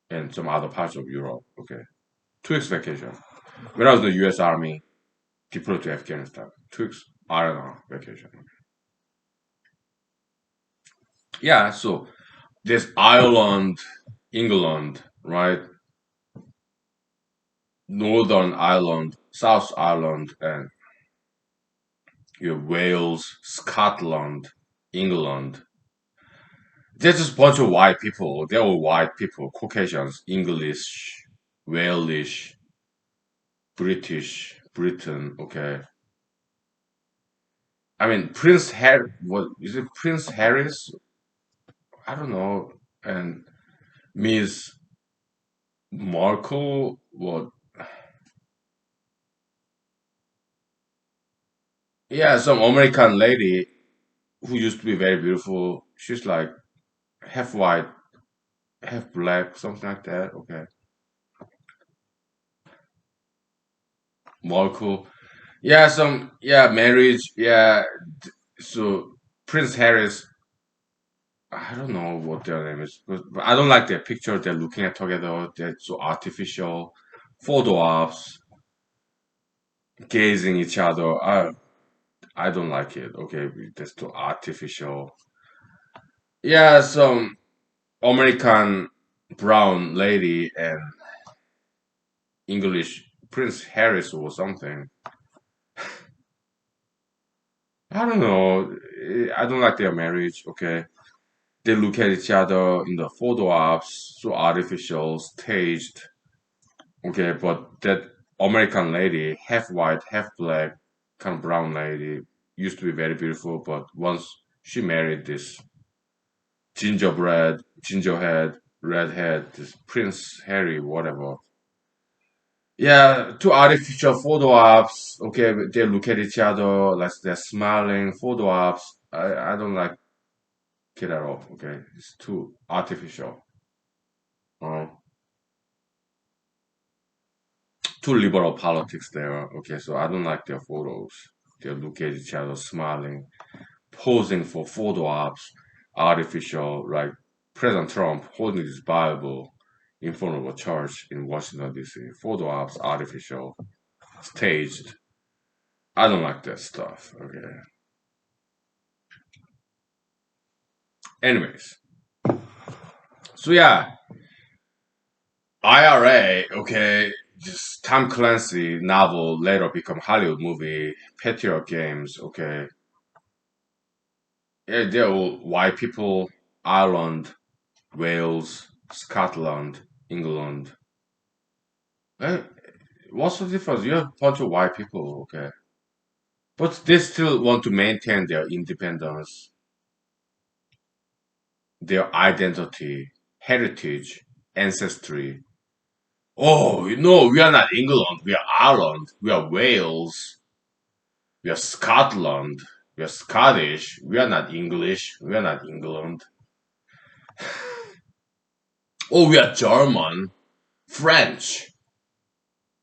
A: and some other parts of Europe. Okay, 2 weeks vacation. When I was in the U.S. Army, deployed to Afghanistan, 2 weeks R&R vacation. Yeah, so this Ireland, England, right? Northern Ireland, South Ireland, and you have Wales, Scotland, England. There's just a bunch of white people. They're all white people, Caucasians, English, Welsh, British, Britain. Okay. I mean, Prince Harry. What is it? Prince Harris? I don't know. And Miss Markle. What? Yeah, some American lady who used to be very beautiful. She's like half white, half black, something like that. Okay. Markle. Yeah, marriage. Yeah, so Prince Harris, I don't know what their name is, but I don't like their picture. They're looking at together. They're so artificial. Photo ops, gazing each other. I don't like it. Okay, that's too artificial. Yeah, some American brown lady and English Prince Harris or something. I don't know. I don't like their marriage. Okay, they look at each other in the photo ops, so artificial, staged. Okay, but that American lady, half white, half black, kind of brown lady. used to be very beautiful, but once she married this gingerbread, gingerhead, redhead, this Prince Harry, whatever. Yeah, two artificial photo ops. Okay, they look at each other like they're smiling. Photo ops. I don't like it at all. Okay, it's too artificial. Uh, Too liberal politics there. Okay, so I don't like their photos. They look at each other smiling, posing for photo ops, artificial, like President Trump holding his Bible in front of a church in Washington D.C. Photo ops, artificial, staged. I don't like that stuff. Okay. Anyways, so yeah, IRA. Okay, just Tom Clancy novel later become Hollywood movie. Patriot Games. Okay, yeah, they're all white people. Ireland, Wales, Scotland, England. Eh, what's the difference? You're a bunch of white people, okay. But they still want to maintain their independence, their identity, heritage, ancestry. Oh, no, we are not England. We are Ireland. We are Wales. We are Scotland. We are Scottish. We are not English. We are not England. Oh, we are German, French,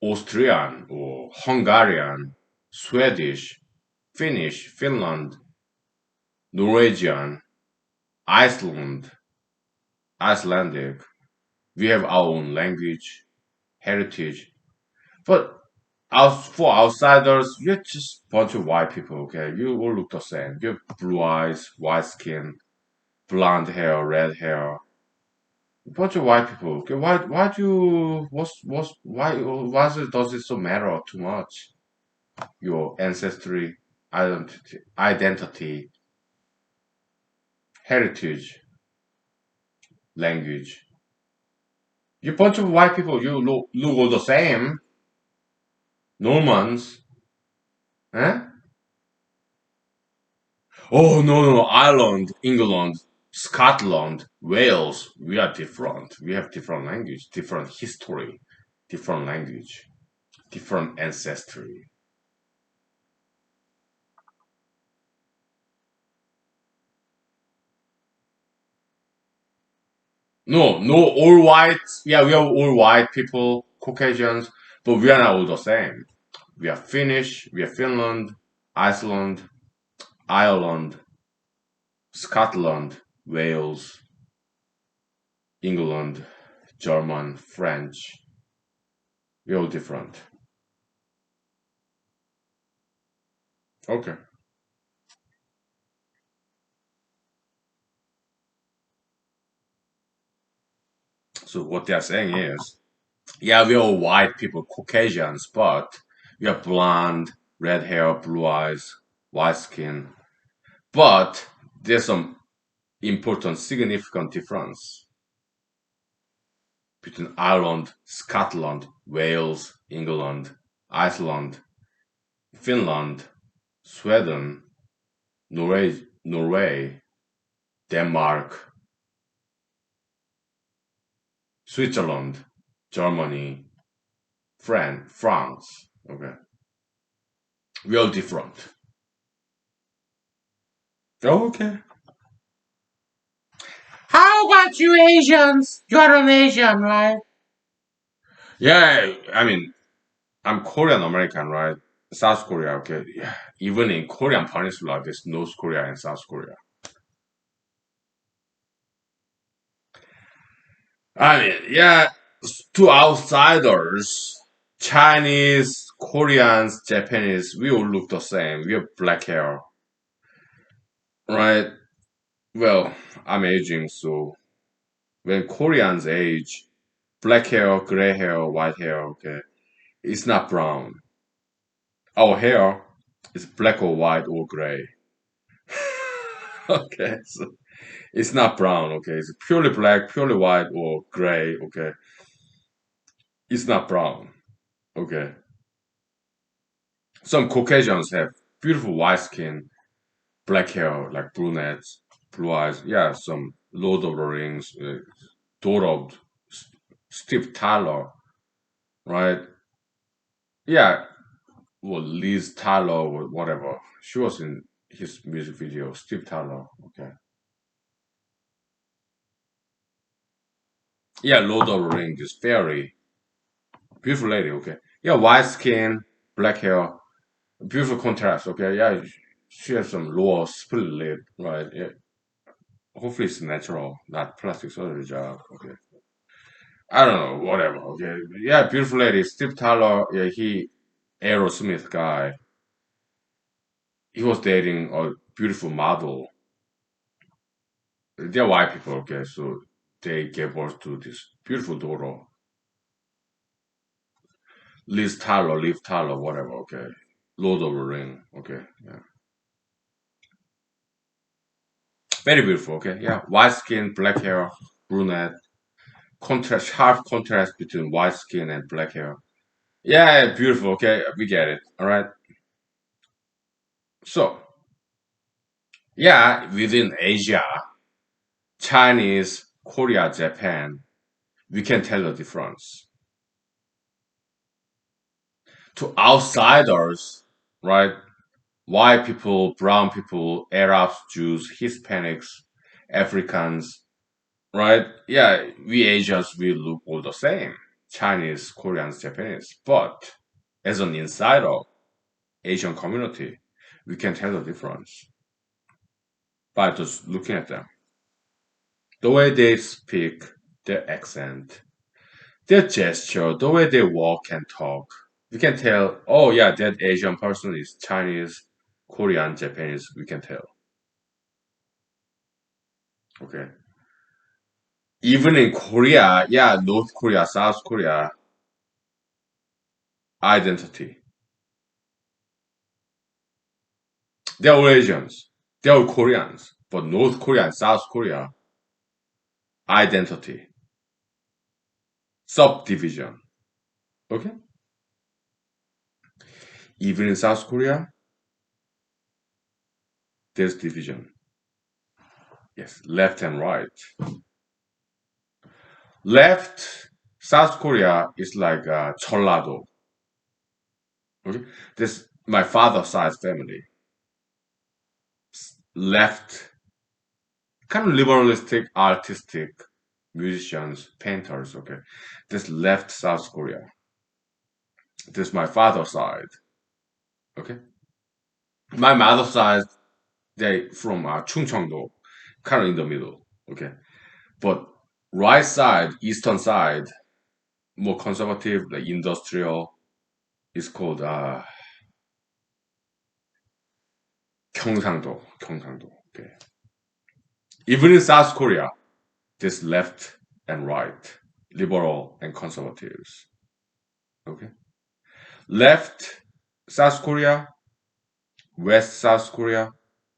A: Austrian, or Hungarian, Swedish, Finnish, Finland, Norwegian, Iceland, Icelandic. We have our own language, heritage. But for outsiders, you're just a bunch of white people, okay? You all look the same. You have blue eyes, white skin, blonde hair, red hair. A bunch of white people. Okay, why do you does it so matter too much? Your ancestry, identity, heritage, language. You bunch of white people, you look all the same. Normans, eh? Oh no, Ireland, England, Scotland, Wales. We are different. We have different language, different history, different language, different ancestry. No, all white. Yeah, we are all white people, Caucasians, but we are not all the same. We are Finnish. We are Finland, Iceland, Ireland, Scotland, Wales, England, German, French. We're all different. Okay. So what they're saying is, yeah, we're all white people, Caucasians, but we are blonde, red hair, blue eyes, white skin. But there's some important, significant difference between Ireland, Scotland, Wales, England, Iceland, Finland, Sweden, Norway, Denmark, Switzerland, Germany, France. Okay, we are different. Oh, okay. How about you Asians? You're an Asian, right? Yeah, I mean, I'm Korean American, right? South Korea, okay. Yeah. Even in Korean Peninsula, there's North Korea and South Korea. I mean, yeah, to outsiders, Chinese, Koreans, Japanese, we all look the same. We have black hair, right? Well, I'm aging, so when Koreans age, black hair, gray hair, white hair, okay, it's not brown. Our hair is black or white or gray. Okay, so it's not brown, okay, it's purely black, purely white, or gray, okay, it's not brown, okay. Some Caucasians have beautiful white skin, black hair, like brunettes, blue eyes. Yeah, some Lord of the Rings, daughter of Steve Tyler, right? Yeah, well, Liz Tyler or whatever. She was in his music video, Steve Tyler. Okay. Yeah, Lord of the Rings, this fairy, beautiful lady. Okay. Yeah, white skin, black hair, beautiful contrast. Okay. Yeah, she has some lower split lip, right? Yeah. Hopefully it's natural, not plastic surgery job. Okay. I don't know, whatever. Okay. Yeah, beautiful lady, Steve Tyler. Yeah, he Aerosmith guy. He was dating a beautiful model. They're white people. Okay, so they gave birth to this beautiful daughter, Liv Tyler, whatever. Okay, Lord of the Ring. Okay, yeah, very beautiful. Okay, yeah, white skin, black hair, brunette. Contrast, sharp contrast between white skin and black hair. Yeah, beautiful. Okay, we get it. All right. So, yeah, within Asia, Chinese, Korea, Japan, we can tell the difference. To outsiders, right? White people, brown people, Arabs, Jews, Hispanics, Africans, right? Yeah, we Asians, we look all the same. Chinese, Koreans, Japanese. But as an insider, Asian community, we can tell the difference by just looking at them. The way they speak, their accent, their gesture, the way they walk and talk. We can tell, oh yeah, that Asian person is Chinese, Korean, Japanese. We can tell. Okay. Even in Korea, yeah, North Korea, South Korea, identity. They're all Asians. They're all Koreans. But North Korea and South Korea, identity. Subdivision. Okay? Even in South Korea, there's division. Yes, left and right. Left, South Korea is like Cholado. Okay? This my father's side family. Left, kind of liberalistic, artistic musicians, painters. Okay? This left South Korea. This is my father's side. Okay? My mother's side, they from Chungcheongdo, kind of in the middle. Okay? But right side, eastern side, more conservative, like industrial, is called 경상도. 경상도. Okay. Even in South Korea, there's left and right, liberal and conservatives. Okay. Left, South Korea, West South Korea,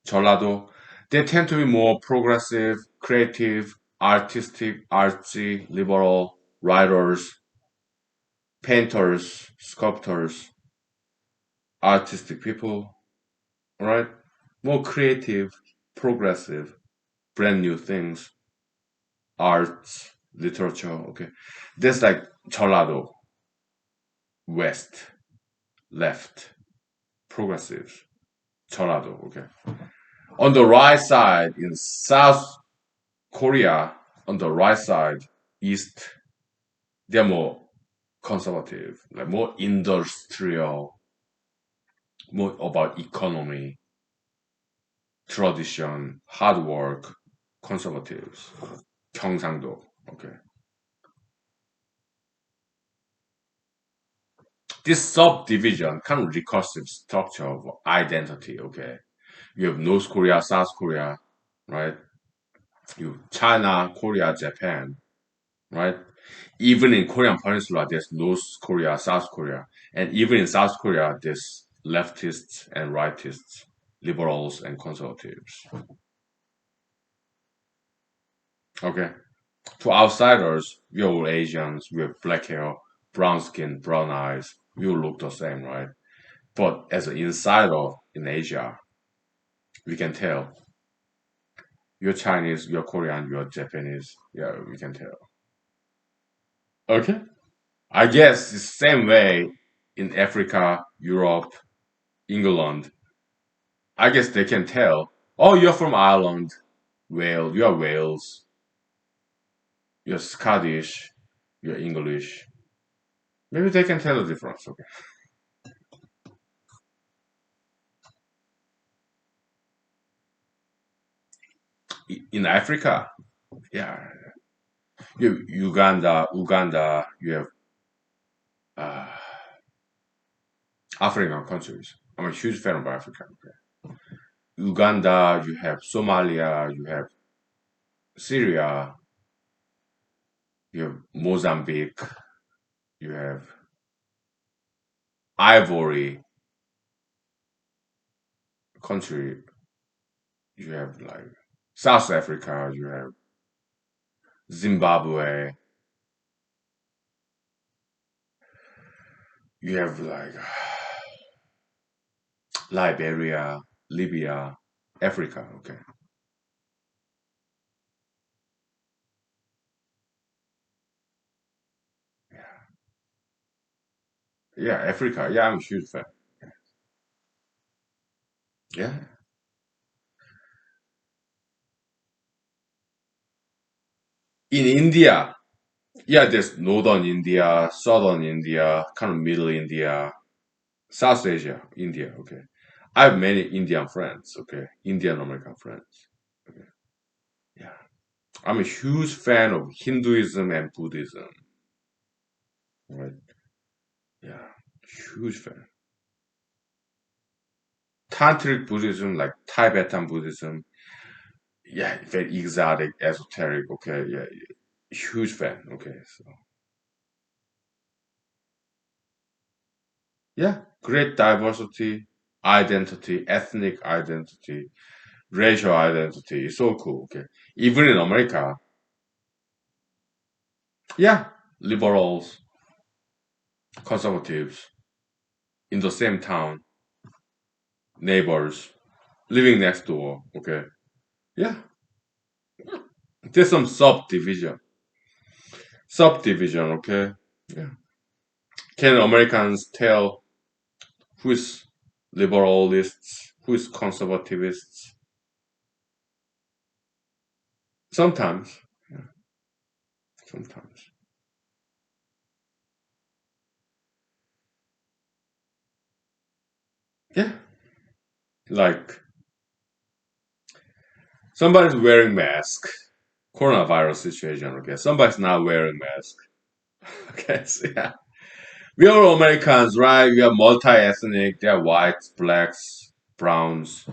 A: 전라도, they tend to be more progressive, creative, artistic, artsy, liberal, writers, painters, sculptors, artistic people, right? More creative, progressive, brand new things, arts, literature, okay? That's like 전라도, west, left, progressive, 전라도, okay? On the right side, in South Korea, on the right side, east, they're more conservative, like more industrial, more about economy, tradition, hard work, conservatives. 경상도. Okay. This subdivision, kind of recursive structure of identity. Okay. You have North Korea, South Korea, right? You have China, Korea, Japan, right? Even in Korean Peninsula, there's North Korea, South Korea, and even in South Korea, there's leftists and rightists, liberals and conservatives. Okay. To outsiders, we are all Asians, we have black hair, brown skin, brown eyes. We all look the same, right? But as an insider, in Asia. We can tell. You're Chinese, you're Korean, you're Japanese. Yeah, we can tell. Okay. I guess the same way in Africa, Europe, England. I guess they can tell. Oh, you're from Ireland. Wales, you're Wales. You're Scottish. You're English. Maybe they can tell the difference. Okay. In Africa, yeah, Uganda. You have uh, African countries. I'm a huge fan of Africa. Okay. Uganda, you have Somalia, you have Syria, you have Mozambique, you have Ivory country, you have like South Africa, you have Zimbabwe, you have like Liberia, Libya, Africa. Okay, yeah, yeah, Africa. Yeah, I'm a huge fan. Yeah, in India, yeah, there's northern India, southern India, kind of middle India, South Asia, India. Okay, I have many Indian friends. Okay, Indian American friends. Okay, yeah, I'm a huge fan of Hinduism and Buddhism. Right? Yeah, huge fan. Tantric Buddhism, like Tibetan Buddhism. Yeah, very exotic, esoteric. Okay, yeah, huge fan. Okay, so yeah, great diversity, identity, ethnic identity, racial identity. It's so cool. Okay, even in America, yeah, liberals, conservatives in the same town, neighbors, living next door. Okay, yeah, there's some subdivision. Okay, yeah. Can Americans tell who is liberalists, who is conservativists? Sometimes, yeah, sometimes. Yeah, like somebody's wearing mask. Coronavirus situation. Okay, somebody's not wearing mask. Okay, so yeah, we are all Americans, right? We are multi-ethnic. They are whites, blacks, browns,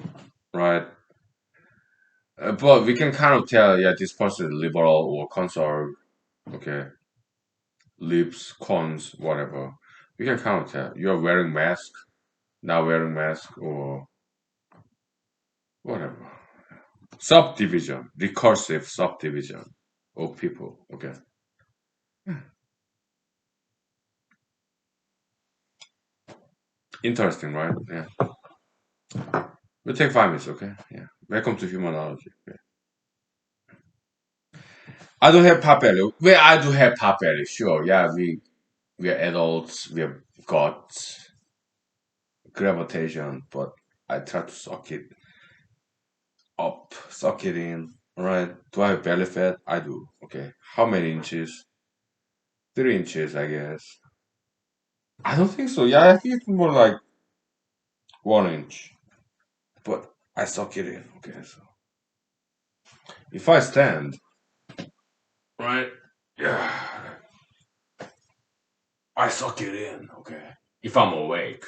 A: right? But we can kind of tell, yeah, this person is liberal or conservative. Okay, lips, cons, whatever. We can kind of tell. You're wearing mask, not wearing mask, or whatever. Subdivision, recursive subdivision of people. Okay. Interesting, right? Yeah. We'll take 5 minutes, okay? Yeah. Welcome to humanology. Yeah. I don't have pop belly. Well, I do have pop belly, sure. Yeah, we are adults, we have got gravitation, but I try to suck it up, suck it in. Alright. Do I have belly fat? I do. Okay. How many inches? 3 inches, I guess. I don't think so. Yeah, I think it's more like 1 inch. But I suck it in. Okay, so if I stand, right? Yeah, I suck it in. Okay. If I'm awake,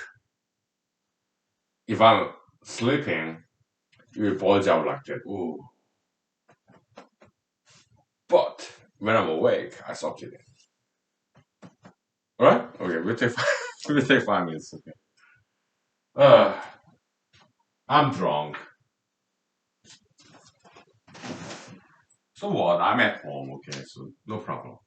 A: if I'm sleeping, it will bulge out like that. Ooh. But when I'm awake, I suck it in. All right? Okay, we'll take we'll take 5 minutes. Okay. Uh, I'm drunk. So what? I'm at home. Okay, so no problem.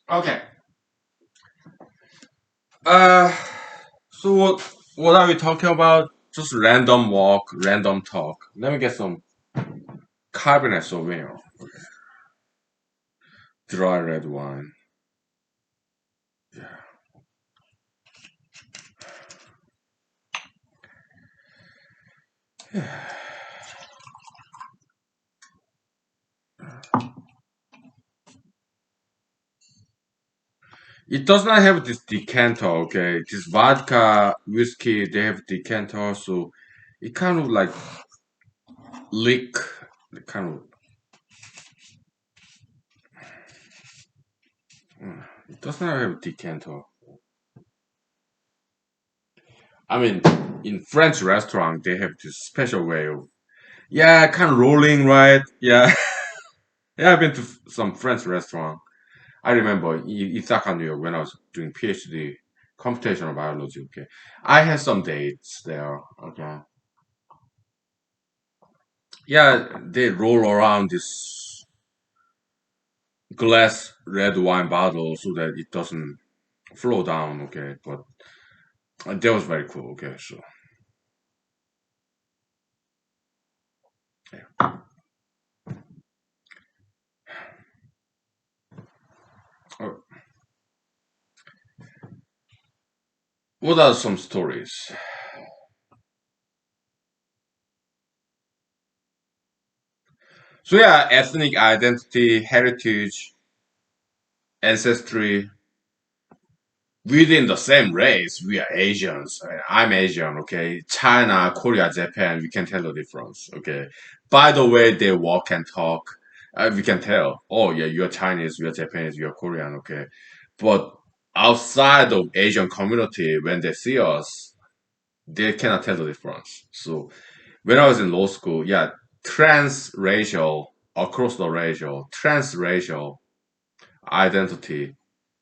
A: Okay. Uh, so what are we talking about? Just random walk, random talk. Let me get some Cabernet Sauvignon, dry red wine. It does not have this decanter, okay? This vodka, whiskey, they have decanter, so it kind of like leak, kind of. It does not have decanter. I mean, in French restaurant, they have this special way of, yeah, kind of rolling, right? Yeah, yeah. I've been to some French restaurant. I remember in Ithaca, New York, when I was doing PhD computational biology. Okay, I had some dates there. Okay, yeah, they roll around this glass red wine bottle so that it doesn't flow down. Okay, but that was very cool. Okay, so yeah. Uh, what are some stories? So yeah, ethnic identity, heritage, ancestry, within the same race, we are Asians. I'm Asian, okay? China, Korea, Japan, we can tell the difference, okay? By the way they walk and talk, we can tell, oh yeah, you're Chinese, you're Japanese, you're Korean, okay? But outside of Asian community, when they see us, they cannot tell the difference. So when I was in law school, yeah, transracial, across the racial, transracial identity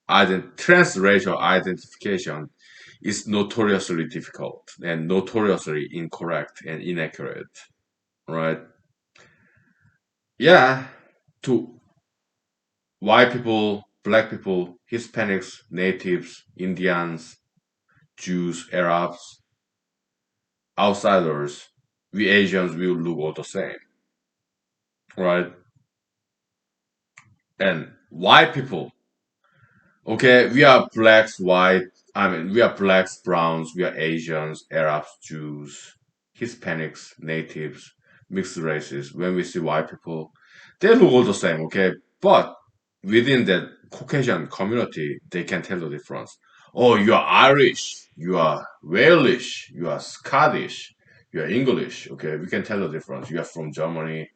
A: transracial identification is notoriously difficult and notoriously incorrect and inaccurate, right? Yeah, to white people, black people, Hispanics, natives, Indians, Jews, Arabs, outsiders, we Asians will look all the same, right? And white people, okay, we are blacks, white. I mean, we are blacks, browns, we are Asians, Arabs, Jews, Hispanics, natives, mixed races. When we see white people, they look all the same, okay? But within that Caucasian community, they can tell the difference. Oh, you are Irish, you are Welsh, you are Scottish, you are English, okay? We can tell the difference. You are from Germany.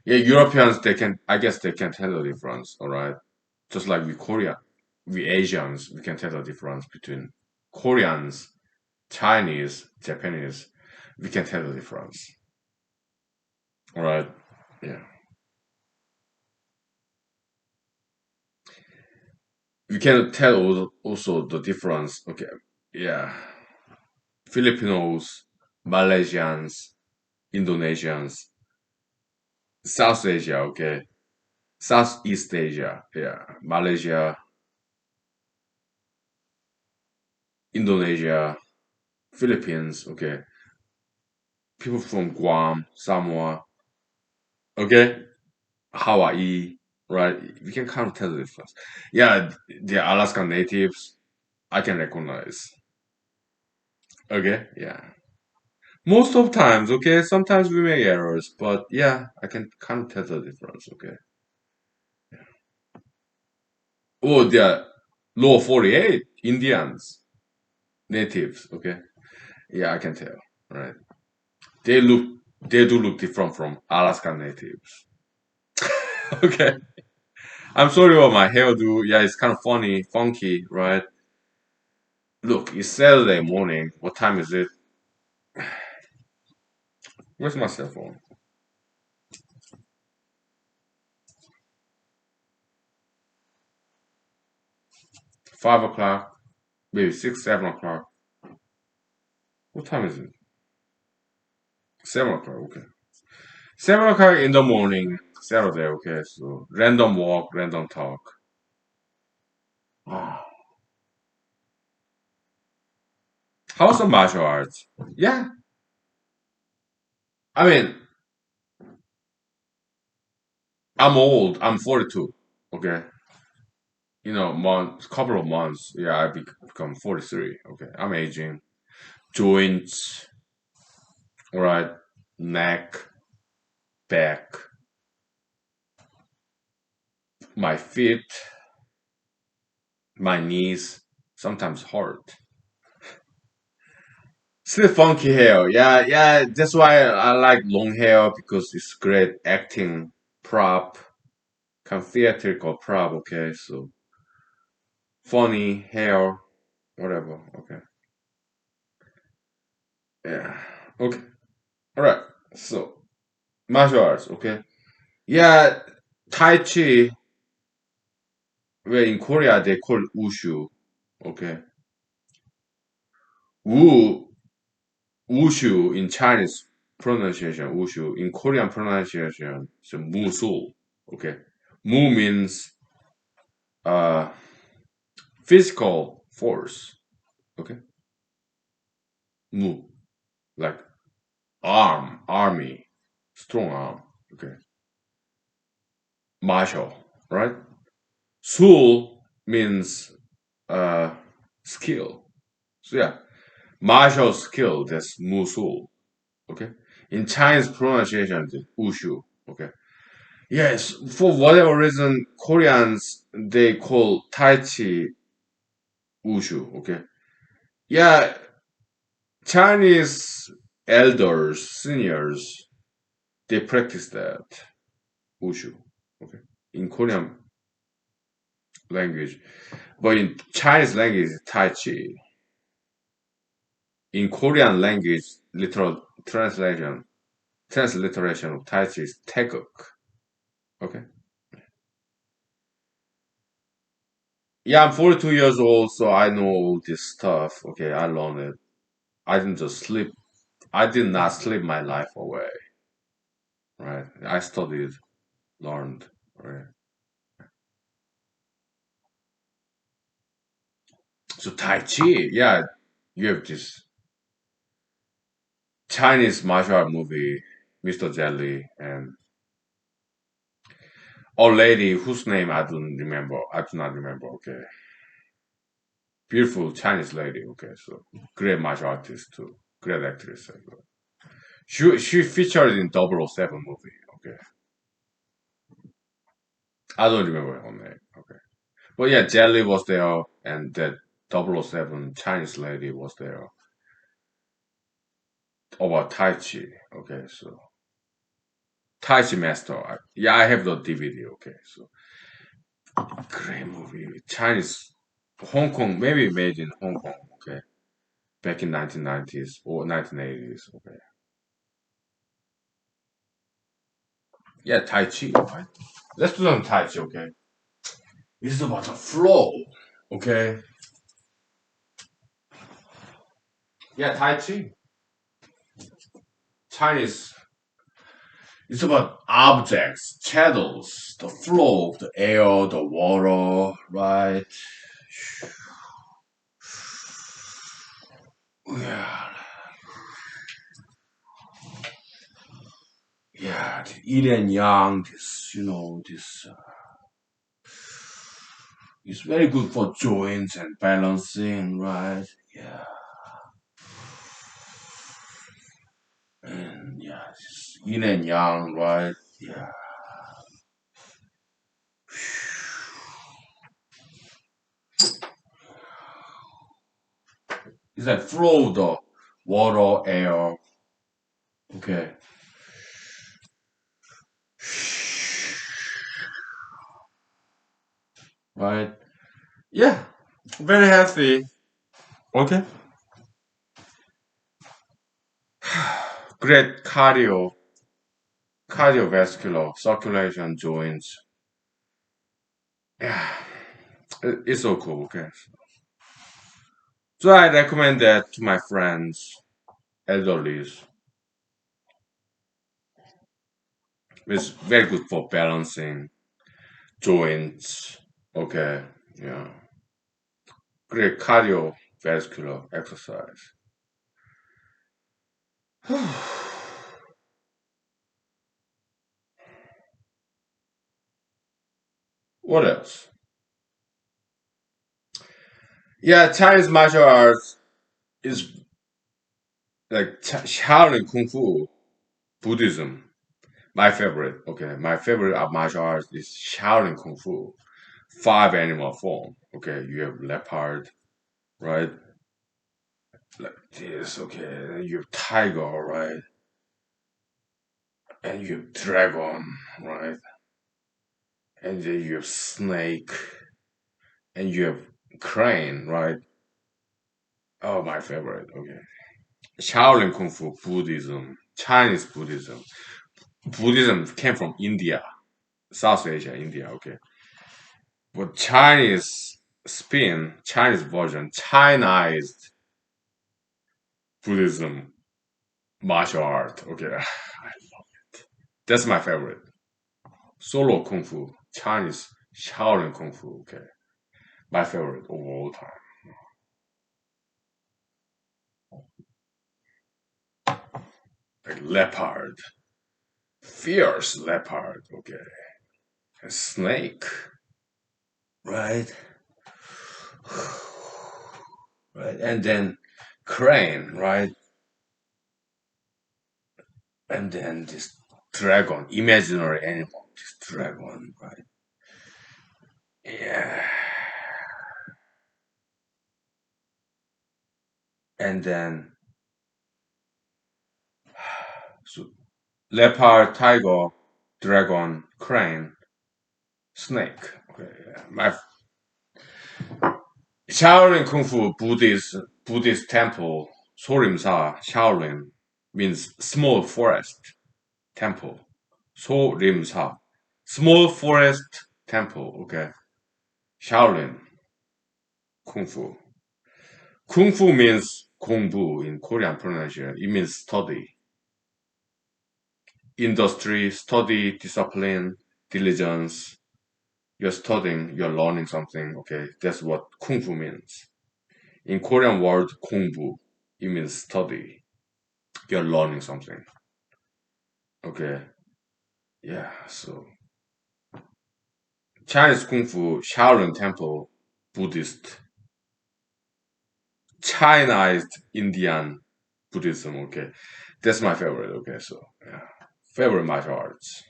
A: Yeah, Europeans, they can, I guess they can tell the difference, all right? Just like we Korea, we Asians, we can tell the difference between Koreans, Chinese, Japanese. We can tell the difference. All right. Yeah. We can tell also the difference. Okay. Yeah. Filipinos, Malaysians, Indonesians, South Asia. Okay. Southeast Asia. Yeah. Malaysia, Indonesia, Philippines. Okay. People from Guam, Samoa. Okay. Hawaii, right? We can kind of tell the difference. Yeah, the Alaskan natives, I can recognize. Okay, yeah. Most of times, okay. Sometimes we make errors, but yeah, I can kind of tell the difference. Okay. Oh, the lower 48 Indians, natives. Okay. Yeah, I can tell. Right. They look, they do look different from Alaskan natives. Okay. I'm sorry about my hairdo. Yeah, it's kind of funny, funky, right? Look, it's Saturday morning. What time is it? Where's my cell phone? 5 o'clock, maybe 6, 7 o'clock. What time is it? 7 o'clock, okay. 7 o'clock in the morning, Saturday, okay. So random walk, random talk. Ah. How's the martial arts? Yeah, I mean, I'm old. I'm 42. Okay, couple of months. Yeah, become 43. Okay, I'm aging. Joints, all right, neck, back, my feet, my knees, sometimes hurt. Still funky hair. Yeah, yeah. That's why I like long hair because it's great acting prop, kind of theatrical prop. Okay, so funny hair, whatever. Okay, yeah. Okay, all right. So martial arts. Okay, yeah. Tai Chi, where in Korea they call wushu. Okay, wu wushu in Chinese pronunciation, wushu in Korean pronunciation, so musu. Okay, mu means uh physical force. Okay, mu like army, strong arm. Okay, martial, right? Sul means uh skill. So yeah, martial skill. That's musu. Okay, in Chinese pronunciation, it's wushu. Okay. Yes, for whatever reason, Koreans they call Tai Chi wushu. Okay, yeah, Chinese elders, seniors, they practice that wushu. Okay, in Korean language, but in Chinese language, Tai Chi. In Korean language, literal transliteration of Tai Chi is Taeguk. Okay, yeah, I'm 42 years old, so I know all this stuff. Okay, I learned it. I didn't just sleep. I did not sleep my life away. Right, I studied, learned. Right. So Tai Chi, yeah, you have this Chinese martial art movie, Mr. Jelly, and a lady whose name I don't remember. I do not remember. Okay, beautiful Chinese lady. Okay, so great martial artist too, great actress as well. She featured in 007 movie. Okay, I don't remember her name. Okay, but yeah, Jelly was there, and that 007 Chinese lady was there about Tai Chi. Okay, so Tai Chi Master. Yeah, I have the DVD. Okay, so great movie. Chinese, Hong Kong, maybe made in Hong Kong. Okay, back in 1990s or 1980s. Okay, yeah, Tai Chi. Right? Let's do some Tai Chi. Okay, it's about the flow. Okay, yeah, Tai Chi. Chinese. It's about objects, shadows, the flow of the air, the water, right? Yeah, yeah, the yin and yang, this is very good for joints and balancing, right? Yeah, and yeah, this yin and yang, right? Yeah, it's like flow of the water, air, okay, right? Yeah, very healthy. Okay, great cardiovascular circulation joints. Yeah, it's so cool. Okay, so I recommend that to my friends, elderlies. It's very good for balancing joints. Okay, yeah. Great cardiovascular exercise. What else? Yeah, Chinese martial arts is like Shaolin Kung Fu, Buddhism. My favorite, okay, my favorite of martial arts is Shaolin Kung Fu. Five animal form. Okay, you have leopard, right? Like this, okay. Then you have tiger, right? And you have dragon, right? And then you have snake, and you have crane, right? Oh, my favorite. Okay, Shaolin Kung Fu, Buddhism, Chinese Buddhism. Buddhism came from India, South Asia, India. Okay, but Chinese spin, Chinese version, Chinized Buddhism martial art. Okay, that's my favorite. Solo Kung Fu, Chinese Shaolin Kung Fu. Okay, my favorite of all time. Like leopard, fierce leopard. Okay, a snake, right? Right, and then crane, right? And then this dragon, imaginary animal, this dragon, right? Yeah. And then so leopard, tiger, dragon, crane, snake. Okay, yeah. My Shaolin Kung Fu Buddhist temple, Sorimsa, Shaolin means small forest temple. Sorimsa, small forest temple. Okay, Shaolin Kung Fu. Kung Fu means 공부 in Korean pronunciation. It means study, industry, study, discipline, diligence. You're studying, you're learning something. Okay, that's what Kung Fu means. In Korean word, 공부, it means study. You're learning something. Okay, yeah. So Chinese Kung Fu, Shaolin Temple, Buddhist, Chinized Indian Buddhism. Okay, that's my favorite. Okay, so yeah, favorite martial arts.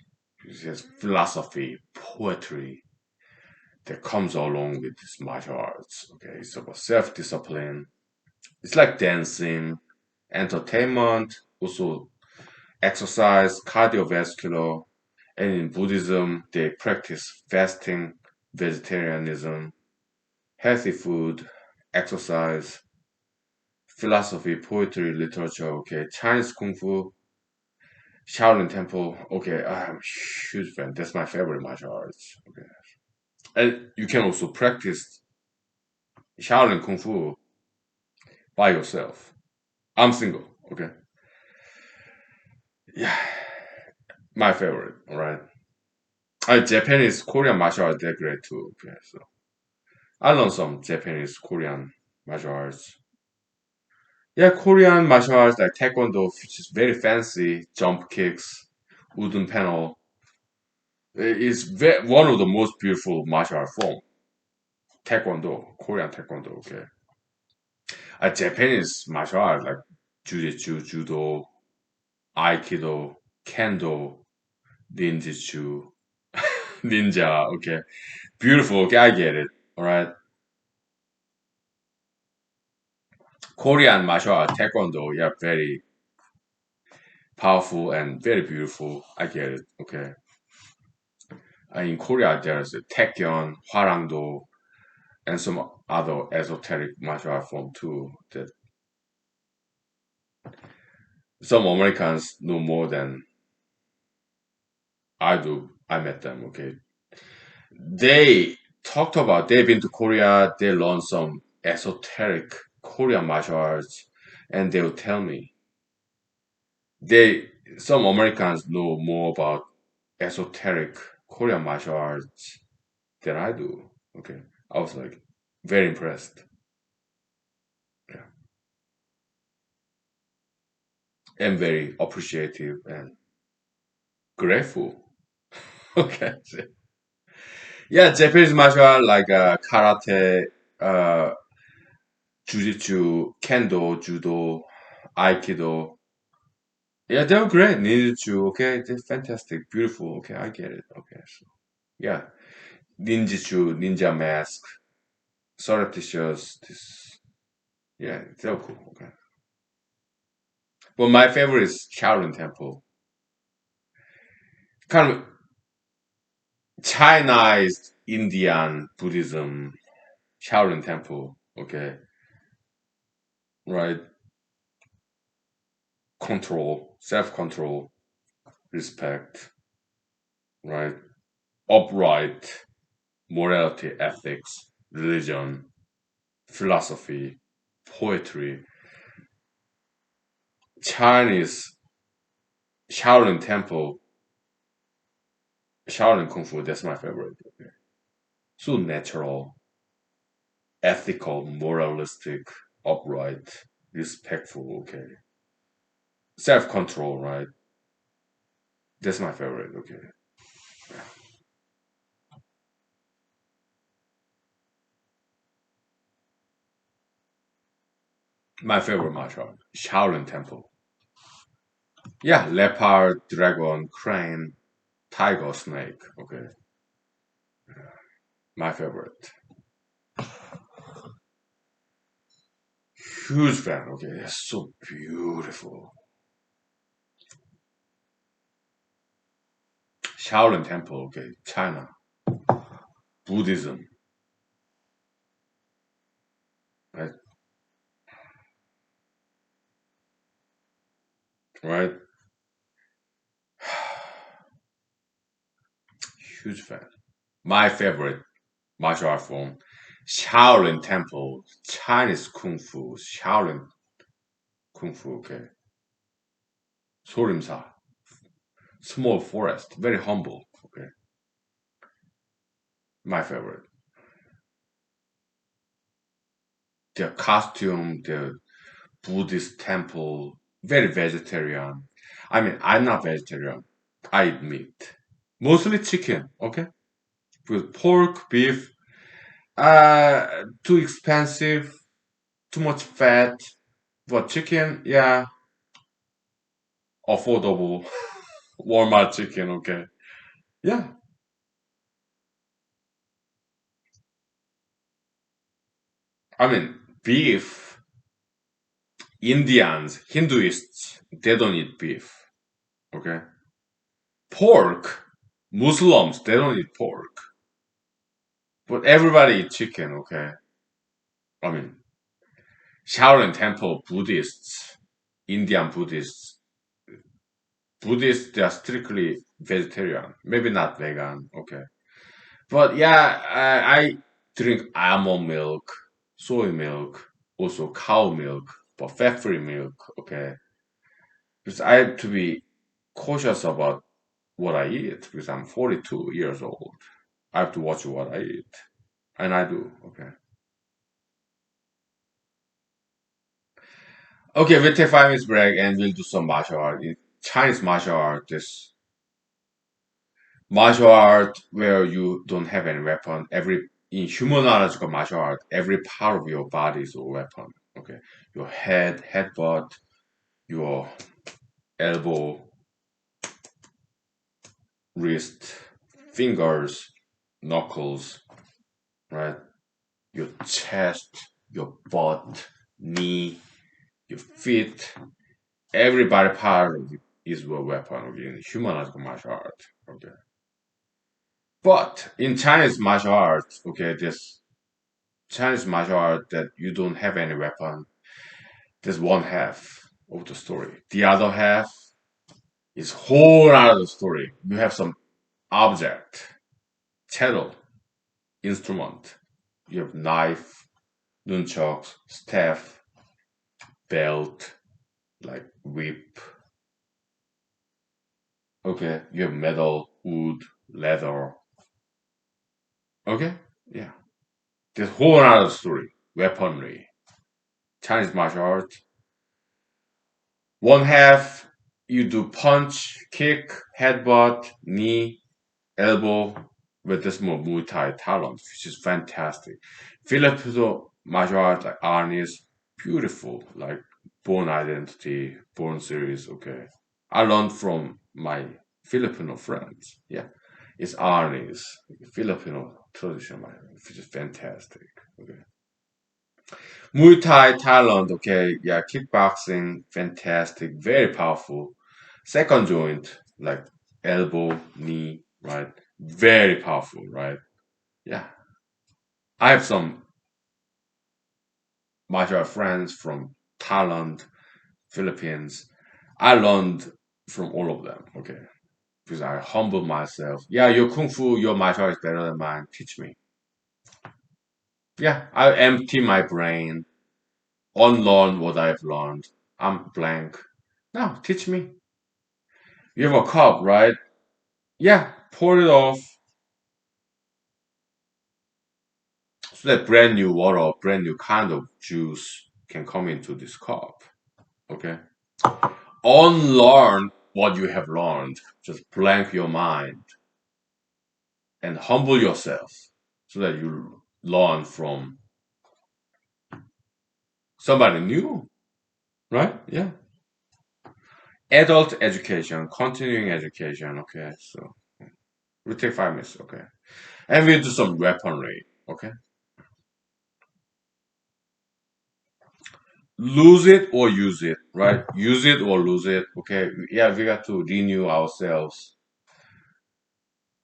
A: It has philosophy, poetry that comes along with this martial arts. Okay, it's about self-discipline. It's like dancing, entertainment, also exercise, cardiovascular, and in Buddhism, they practice fasting, vegetarianism, healthy food, exercise, philosophy, poetry, literature. Okay, Chinese Kung Fu, Shaolin Temple. Okay, I'm a huge fan. That's my favorite martial arts. Okay, and you can also practice Shaolin Kung Fu by yourself. I'm single. Okay, yeah, my favorite. All right. Japanese, Korean martial arts, they're great too. Okay, so I learned some Japanese, Korean martial arts. Yeah, Korean martial arts like Taekwondo, which is very fancy, jump kicks, wooden panel. It's one of the most beautiful martial art form. Taekwondo, Korean Taekwondo. Okay, Japanese martial art like Jujitsu, Judo, Aikido, Kendo, Ninjutsu, Ninja. Okay, beautiful. Okay, I get it. All right. Korean martial art, Taekwondo, yeah, very powerful and very beautiful. I get it. Okay. In Korea, there's a Taekyon, Hwarangdo, and some other esoteric martial art form too that some Americans know more than I do. I met them. Okay. They talked about they've been to Korea, they learned some esoteric Korean martial arts, and they'll tell me they some Americans know more about esoteric Korean martial arts than I do. Okay. I was like very impressed. am very appreciative and grateful. Okay. Yeah, Japanese martial art like karate, uh, jujitsu, kendo, judo, aikido. Yeah, they're great. Ninjutsu, okay, they're fantastic, beautiful. Okay, I get it. Okay, so yeah, ninjutsu, ninja mask, surreptitious. This, yeah, they're cool. Okay, but my favorite is Shaolin Temple. Kind of Chinized Indian Buddhism, Shaolin Temple. Okay, right? Control, self-control, respect, right? Upright morality, ethics, religion, philosophy, poetry. Chinese Shaolin Temple, Shaolin Kung Fu, that's my favorite. Okay. So natural, ethical, moralistic, upright, respectful, okay. Self control, right? That's my favorite, okay. My favorite martial art, Shaolin Temple. Yeah, leopard, dragon, crane, tiger, snake, okay. My favorite. Huge fan, okay. It's so beautiful. Shaolin Temple, okay. China, Buddhism, right? Right? Huge fan. My favorite martial art form, Shaolin Temple, Chinese Kung Fu, Shaolin Kung Fu, okay. 소림사, small forest, very humble, okay. My favorite. The costume, the Buddhist temple, very vegetarian. I mean, I'm not vegetarian. I eat meat. Mostly chicken, okay? With pork, beef, too expensive, too much fat. But chicken, yeah, affordable. Walmart chicken, okay. Yeah. I mean, beef, Indians, Hinduists, they don't eat beef, okay? Pork, Muslims, they don't eat pork. But everybody eat chicken, okay? I mean, Shaolin Temple Buddhists, Indian Buddhists, they are strictly vegetarian, maybe not vegan, okay? But yeah, I drink almond milk, soy milk, also cow milk, but fat-free milk, okay? Because I have to be cautious about what I eat because I'm 42 years old. I have to watch what I eat, and I do, okay? Okay, we'll take 5 minutes break and we'll do some martial art. In Chinese martial art, this martial art where you don't have any weapon. Every in humanological martial art, every part of your body is a weapon. Okay, your head, headbutt, your elbow, wrist, fingers, knuckles, right? Your chest, your butt, knee, your feet. Every body part of it is a weapon. Okay, in humanological martial art. Okay. But in Chinese martial arts, okay, this Chinese martial art that you don't have any weapon, there's one half of the story. The other half is whole other story. You have some object, chattel, instrument. You have knife, nunchucks, staff, belt, like whip. Okay, you have metal, wood, leather. Okay, yeah. There's whole other story. Weaponry. Chinese martial art One half, you do punch, kick, headbutt, knee, elbow with this more Muay Thai talent, which is fantastic. Filipino martial arts like Arnie is beautiful, like Born Identity, Born series. Okay, I learned from my Filipino friends. Yeah, it's Arnie's Filipino tradition, which is fantastic. Okay, Muay Thai Thailand. Okay, yeah, kickboxing, fantastic, very powerful. Second joint, like elbow, knee, right? Very powerful, right? Yeah. I have some martial art friends from Thailand, Philippines. I learned from all of them, okay? Because I humble myself. Yeah, your kung fu, your martial art is better than mine. Teach me. Yeah, I empty my brain, unlearn what I've learned. I'm blank. Now, teach me. You have a cup, right? Yeah, pour it off so that brand new water or brand new kind of juice can come into this cup. Okay? Unlearn what you have learned. Just blank your mind and humble yourself so that you learn from somebody new, right? Yeah. Adult education, continuing education. Okay, so we take 5 minutes. Okay, and we do some weaponry. Okay, lose it or use it, right? Use it or lose it. Okay, yeah, we got to renew ourselves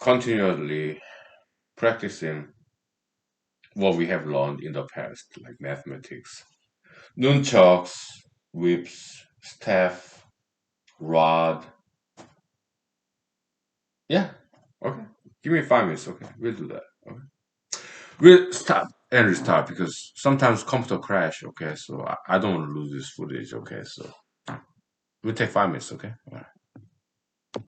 A: continually, practicing what we have learned in the past, like mathematics. Nunchucks, whips, staff, rod. Yeah. Okay. Give me 5 minutes. Okay. We'll do that. Okay. We'll stop and restart because sometimes computer crash. Okay. So I don't want to lose this footage. Okay. So we'll take 5 minutes. Okay. All right.